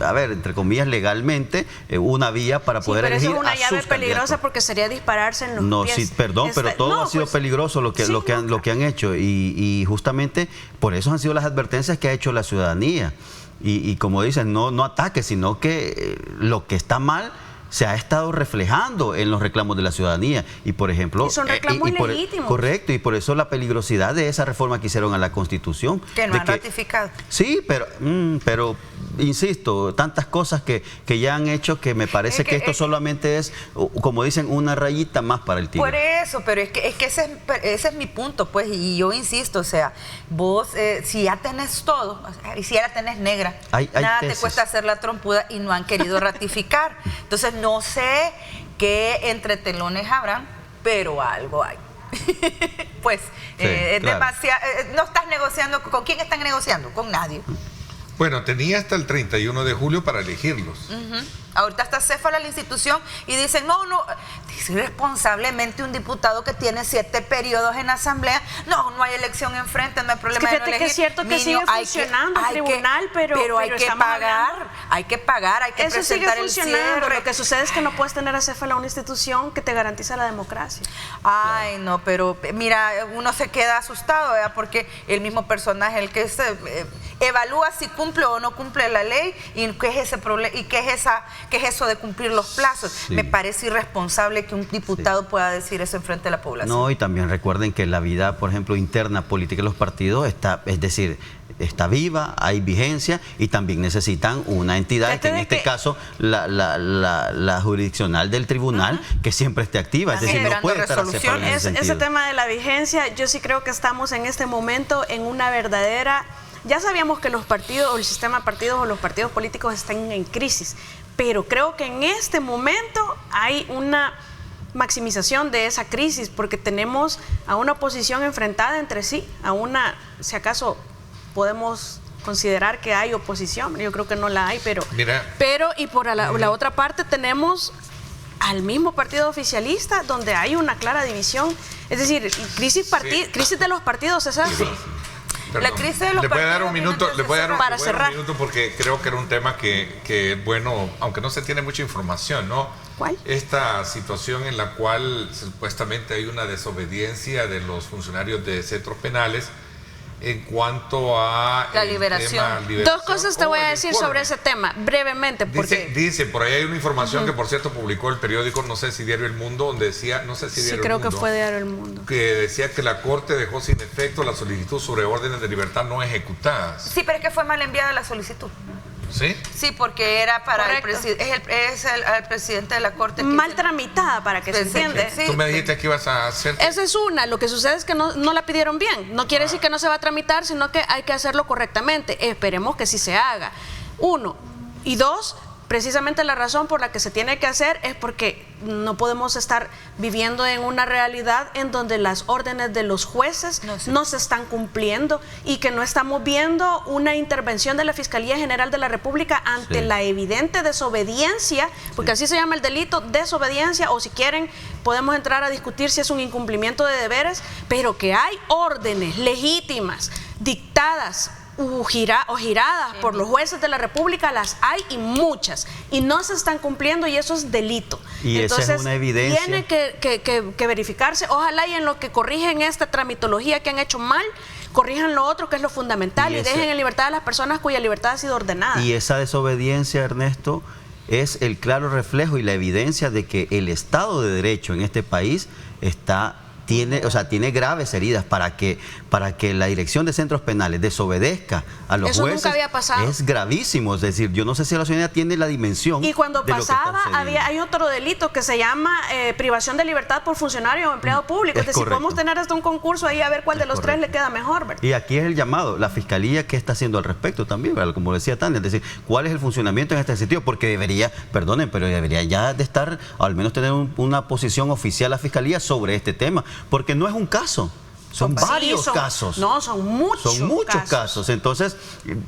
a ver, entre comillas, legalmente, una vía para poder elegir pero eso es una a llave sus peligrosa candidatos. porque sería dispararse en los pies. Sí, perdón, pero todo ha sido peligroso lo que han hecho y justamente por eso han sido las advertencias que ha hecho la ciudadanía. Y como dicen, no ataque, sino que lo que está mal se ha estado reflejando en los reclamos de la ciudadanía. Y por ejemplo... Y son reclamos legítimos. Correcto, y por eso la peligrosidad de esa reforma que hicieron a la Constitución. Que no han ratificado. Sí, pero insisto, tantas cosas que ya han hecho que me parece que esto solamente es, como dicen, una rayita más para el tigre. Por eso, pero es que ese es mi punto, pues, y yo insisto, o sea, vos, si ya tenés todo, y si ya la tenés negra, nada te cuesta hacer la trompuda y no han querido ratificar. Entonces, no sé qué entretelones habrán, pero algo hay. Pues, sí, claro. No estás negociando, ¿con quién están negociando? Con nadie. Bueno, tenía hasta el 31 de julio para elegirlos. Ahorita está céfala la institución y dicen, no, dice irresponsablemente un diputado que tiene 7 periodos en asamblea, no hay elección enfrente, no hay problema de no elegir. Que es cierto que sigue funcionando el tribunal, pero hay que pagar, hay que eso presentar sigue funcionando. el cierre. Lo que sucede es que no puedes tener acéfala una institución que te garantiza la democracia. Ay, no, pero mira, uno se queda asustado, ¿verdad? Porque el mismo personaje, el que evalúa si cumple o no cumple la ley y qué es ese problema y qué es eso de cumplir los plazos. Sí. Me parece irresponsable que un diputado pueda decir eso enfrente de la población. No, y también recuerden que la vida, por ejemplo, interna política de los partidos está viva, hay vigencia y también necesitan una entidad, que en este caso la jurisdiccional del tribunal, que siempre esté activa, es decir, no puede estar acéfala en ese sentido. Ese tema de la vigencia, yo sí creo que estamos en este momento en una verdadera... Ya sabíamos que los partidos o el sistema de partidos o los partidos políticos están en crisis, pero creo que en este momento hay una maximización de esa crisis porque tenemos a una oposición enfrentada entre sí, si acaso podemos considerar que hay oposición, yo creo que no la hay, pero y por la otra parte tenemos al mismo partido oficialista donde hay una clara división, es decir, crisis de los partidos, es así. La crisis de los le voy a dar un minuto, para cerrar. Un minuto porque creo que era un tema que bueno, aunque no se tiene mucha información, ¿no? ¿Cuál? Esta situación en la cual supuestamente hay una desobediencia de los funcionarios de centros penales en cuanto a la liberación. Dos cosas te voy a decir sobre ese tema, brevemente. Porque dice, por ahí hay una información que por cierto publicó el periódico, no sé si Diario El Mundo, donde decía, no sé si Diario El Mundo. Sí, creo que fue Diario El Mundo. Que decía que la Corte dejó sin efecto la solicitud sobre órdenes de libertad no ejecutadas. Sí, pero es que fue mal enviada la solicitud. ¿Sí? Sí, porque era para el presidente de la Corte. Mal tramitada, para que se entienda. Sí. Tú me dijiste que ibas a hacer... Esa es una. Lo que sucede es que no la pidieron bien. No quiere decir que no se va a tramitar, sino que hay que hacerlo correctamente. Esperemos que sí se haga. 1. Y 2, precisamente la razón por la que se tiene que hacer es porque no podemos estar viviendo en una realidad en donde las órdenes de los jueces no se están cumpliendo y que no estamos viendo una intervención de la Fiscalía General de la República ante la evidente desobediencia, porque así se llama el delito, desobediencia, o si quieren podemos entrar a discutir si es un incumplimiento de deberes, pero que hay órdenes legítimas dictadas o giradas por los jueces de la República, las hay y muchas, y no se están cumpliendo y eso es delito. Y entonces, esa es una evidencia. Tiene que verificarse, ojalá y en lo que corrigen esta tramitología que han hecho mal, corrijan lo otro que es lo fundamental y dejen en libertad a las personas cuya libertad ha sido ordenada. Y esa desobediencia, Ernesto, es el claro reflejo y la evidencia de que el Estado de Derecho en este país tiene graves heridas para que la dirección de centros penales desobedezca a los jueces. Nunca había pasado. Es gravísimo, es decir, yo no sé si la ciudadanía tiene la dimensión. Y cuando pasaba, hay otro delito que se llama privación de libertad por funcionario o empleado público. Es decir, podemos tener hasta un concurso ahí a ver cuál de los tres le queda mejor, ¿verdad? Y aquí es el llamado, la Fiscalía, ¿qué está haciendo al respecto también, ¿verdad? Como decía Tania, es decir, ¿cuál es el funcionamiento en este sentido? Porque debería ya de estar, al menos tener una posición oficial la Fiscalía sobre este tema, porque no es un caso. Son varios casos. No, son muchos casos. Entonces,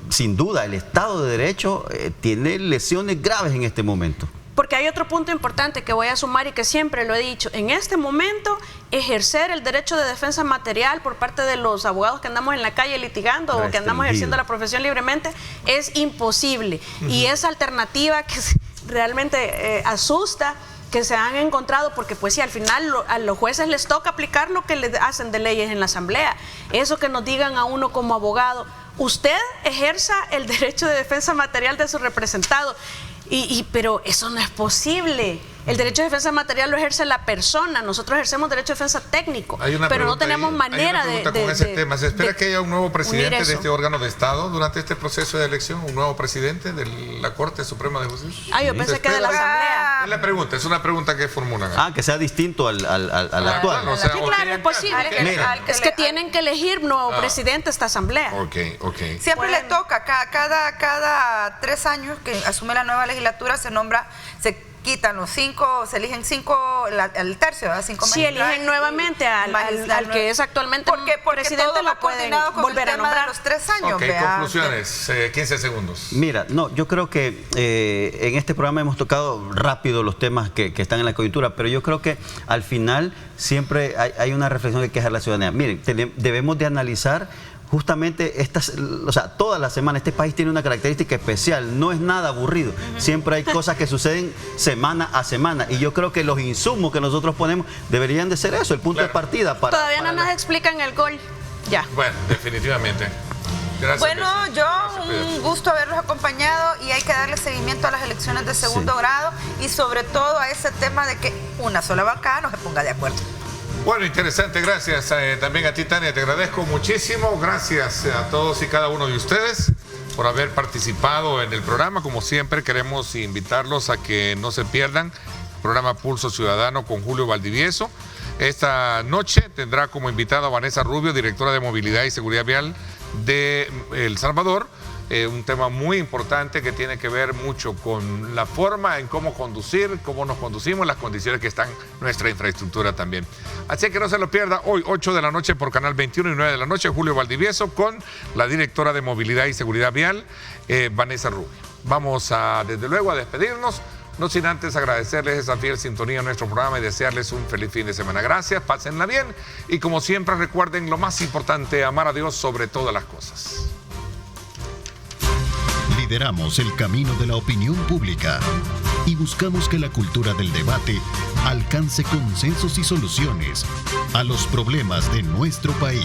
sin duda, el Estado de Derecho tiene lesiones graves en este momento. Porque hay otro punto importante que voy a sumar y que siempre lo he dicho. En este momento, ejercer el derecho de defensa material por parte de los abogados que andamos en la calle litigando o que andamos ejerciendo la profesión libremente es imposible. Y esa alternativa que realmente asusta, que se han encontrado, porque pues sí, al final a los jueces les toca aplicar lo que les hacen de leyes en la asamblea. Eso que nos digan a uno como abogado, usted ejerza el derecho de defensa material de su representado. Pero eso no es posible. El derecho de defensa material lo ejerce la persona. Nosotros ejercemos derecho de defensa técnico, pero no tenemos manera de con ese tema. ¿Se espera que haya un nuevo presidente de este órgano de Estado durante este proceso de elección? ¿Un nuevo presidente de la Corte Suprema de Justicia? Yo pensé que de la Asamblea. Es la pregunta, es una pregunta que formulan. Que sea distinto al actual. Sí, claro, es posible. Es que tienen que elegir nuevo presidente de esta Asamblea. Siempre le toca, cada 3 años que asume la nueva legislatura se quitan los 5, se eligen 5, el tercio, ¿verdad? 5 sí, eligen nuevamente al que es actualmente porque presidente, todo lo pueden volver a nombrar. De los 3 años. Conclusiones, 15 segundos. Mira, yo creo que en este programa hemos tocado rápido los temas que están en la coyuntura, pero yo creo que al final siempre hay una reflexión que dejar la ciudadanía. Miren, debemos de analizar justamente toda la semana. Este país tiene una característica especial, no es nada aburrido. Siempre hay cosas que suceden semana a semana y yo creo que los insumos que nosotros ponemos deberían de ser eso, el punto de partida. Todavía no nos explican el gol. Ya. Bueno, definitivamente. Gracias. Bueno, un gusto haberlos acompañado y hay que darle seguimiento a las elecciones de segundo grado y sobre todo a ese tema de que una sola bancada no se ponga de acuerdo. Bueno, interesante, gracias también a ti, Tania, te agradezco muchísimo, gracias a todos y cada uno de ustedes por haber participado en el programa. Como siempre queremos invitarlos a que no se pierdan el programa Pulso Ciudadano con Julio Valdivieso. Esta noche tendrá como invitada a Vanessa Rubio, directora de Movilidad y Seguridad Vial de El Salvador. Un tema muy importante que tiene que ver mucho con la forma en cómo conducir, cómo nos conducimos, las condiciones que están nuestra infraestructura también. Así que no se lo pierda hoy, 8 de la noche por Canal 21 y 9 de la noche, Julio Valdivieso con la directora de Movilidad y Seguridad Vial, Vanessa Rubio. Vamos desde luego a despedirnos, no sin antes agradecerles esa fiel sintonía en nuestro programa y desearles un feliz fin de semana. Gracias, pásenla bien y como siempre recuerden lo más importante, amar a Dios sobre todas las cosas. Lideramos el camino de la opinión pública y buscamos que la cultura del debate alcance consensos y soluciones a los problemas de nuestro país.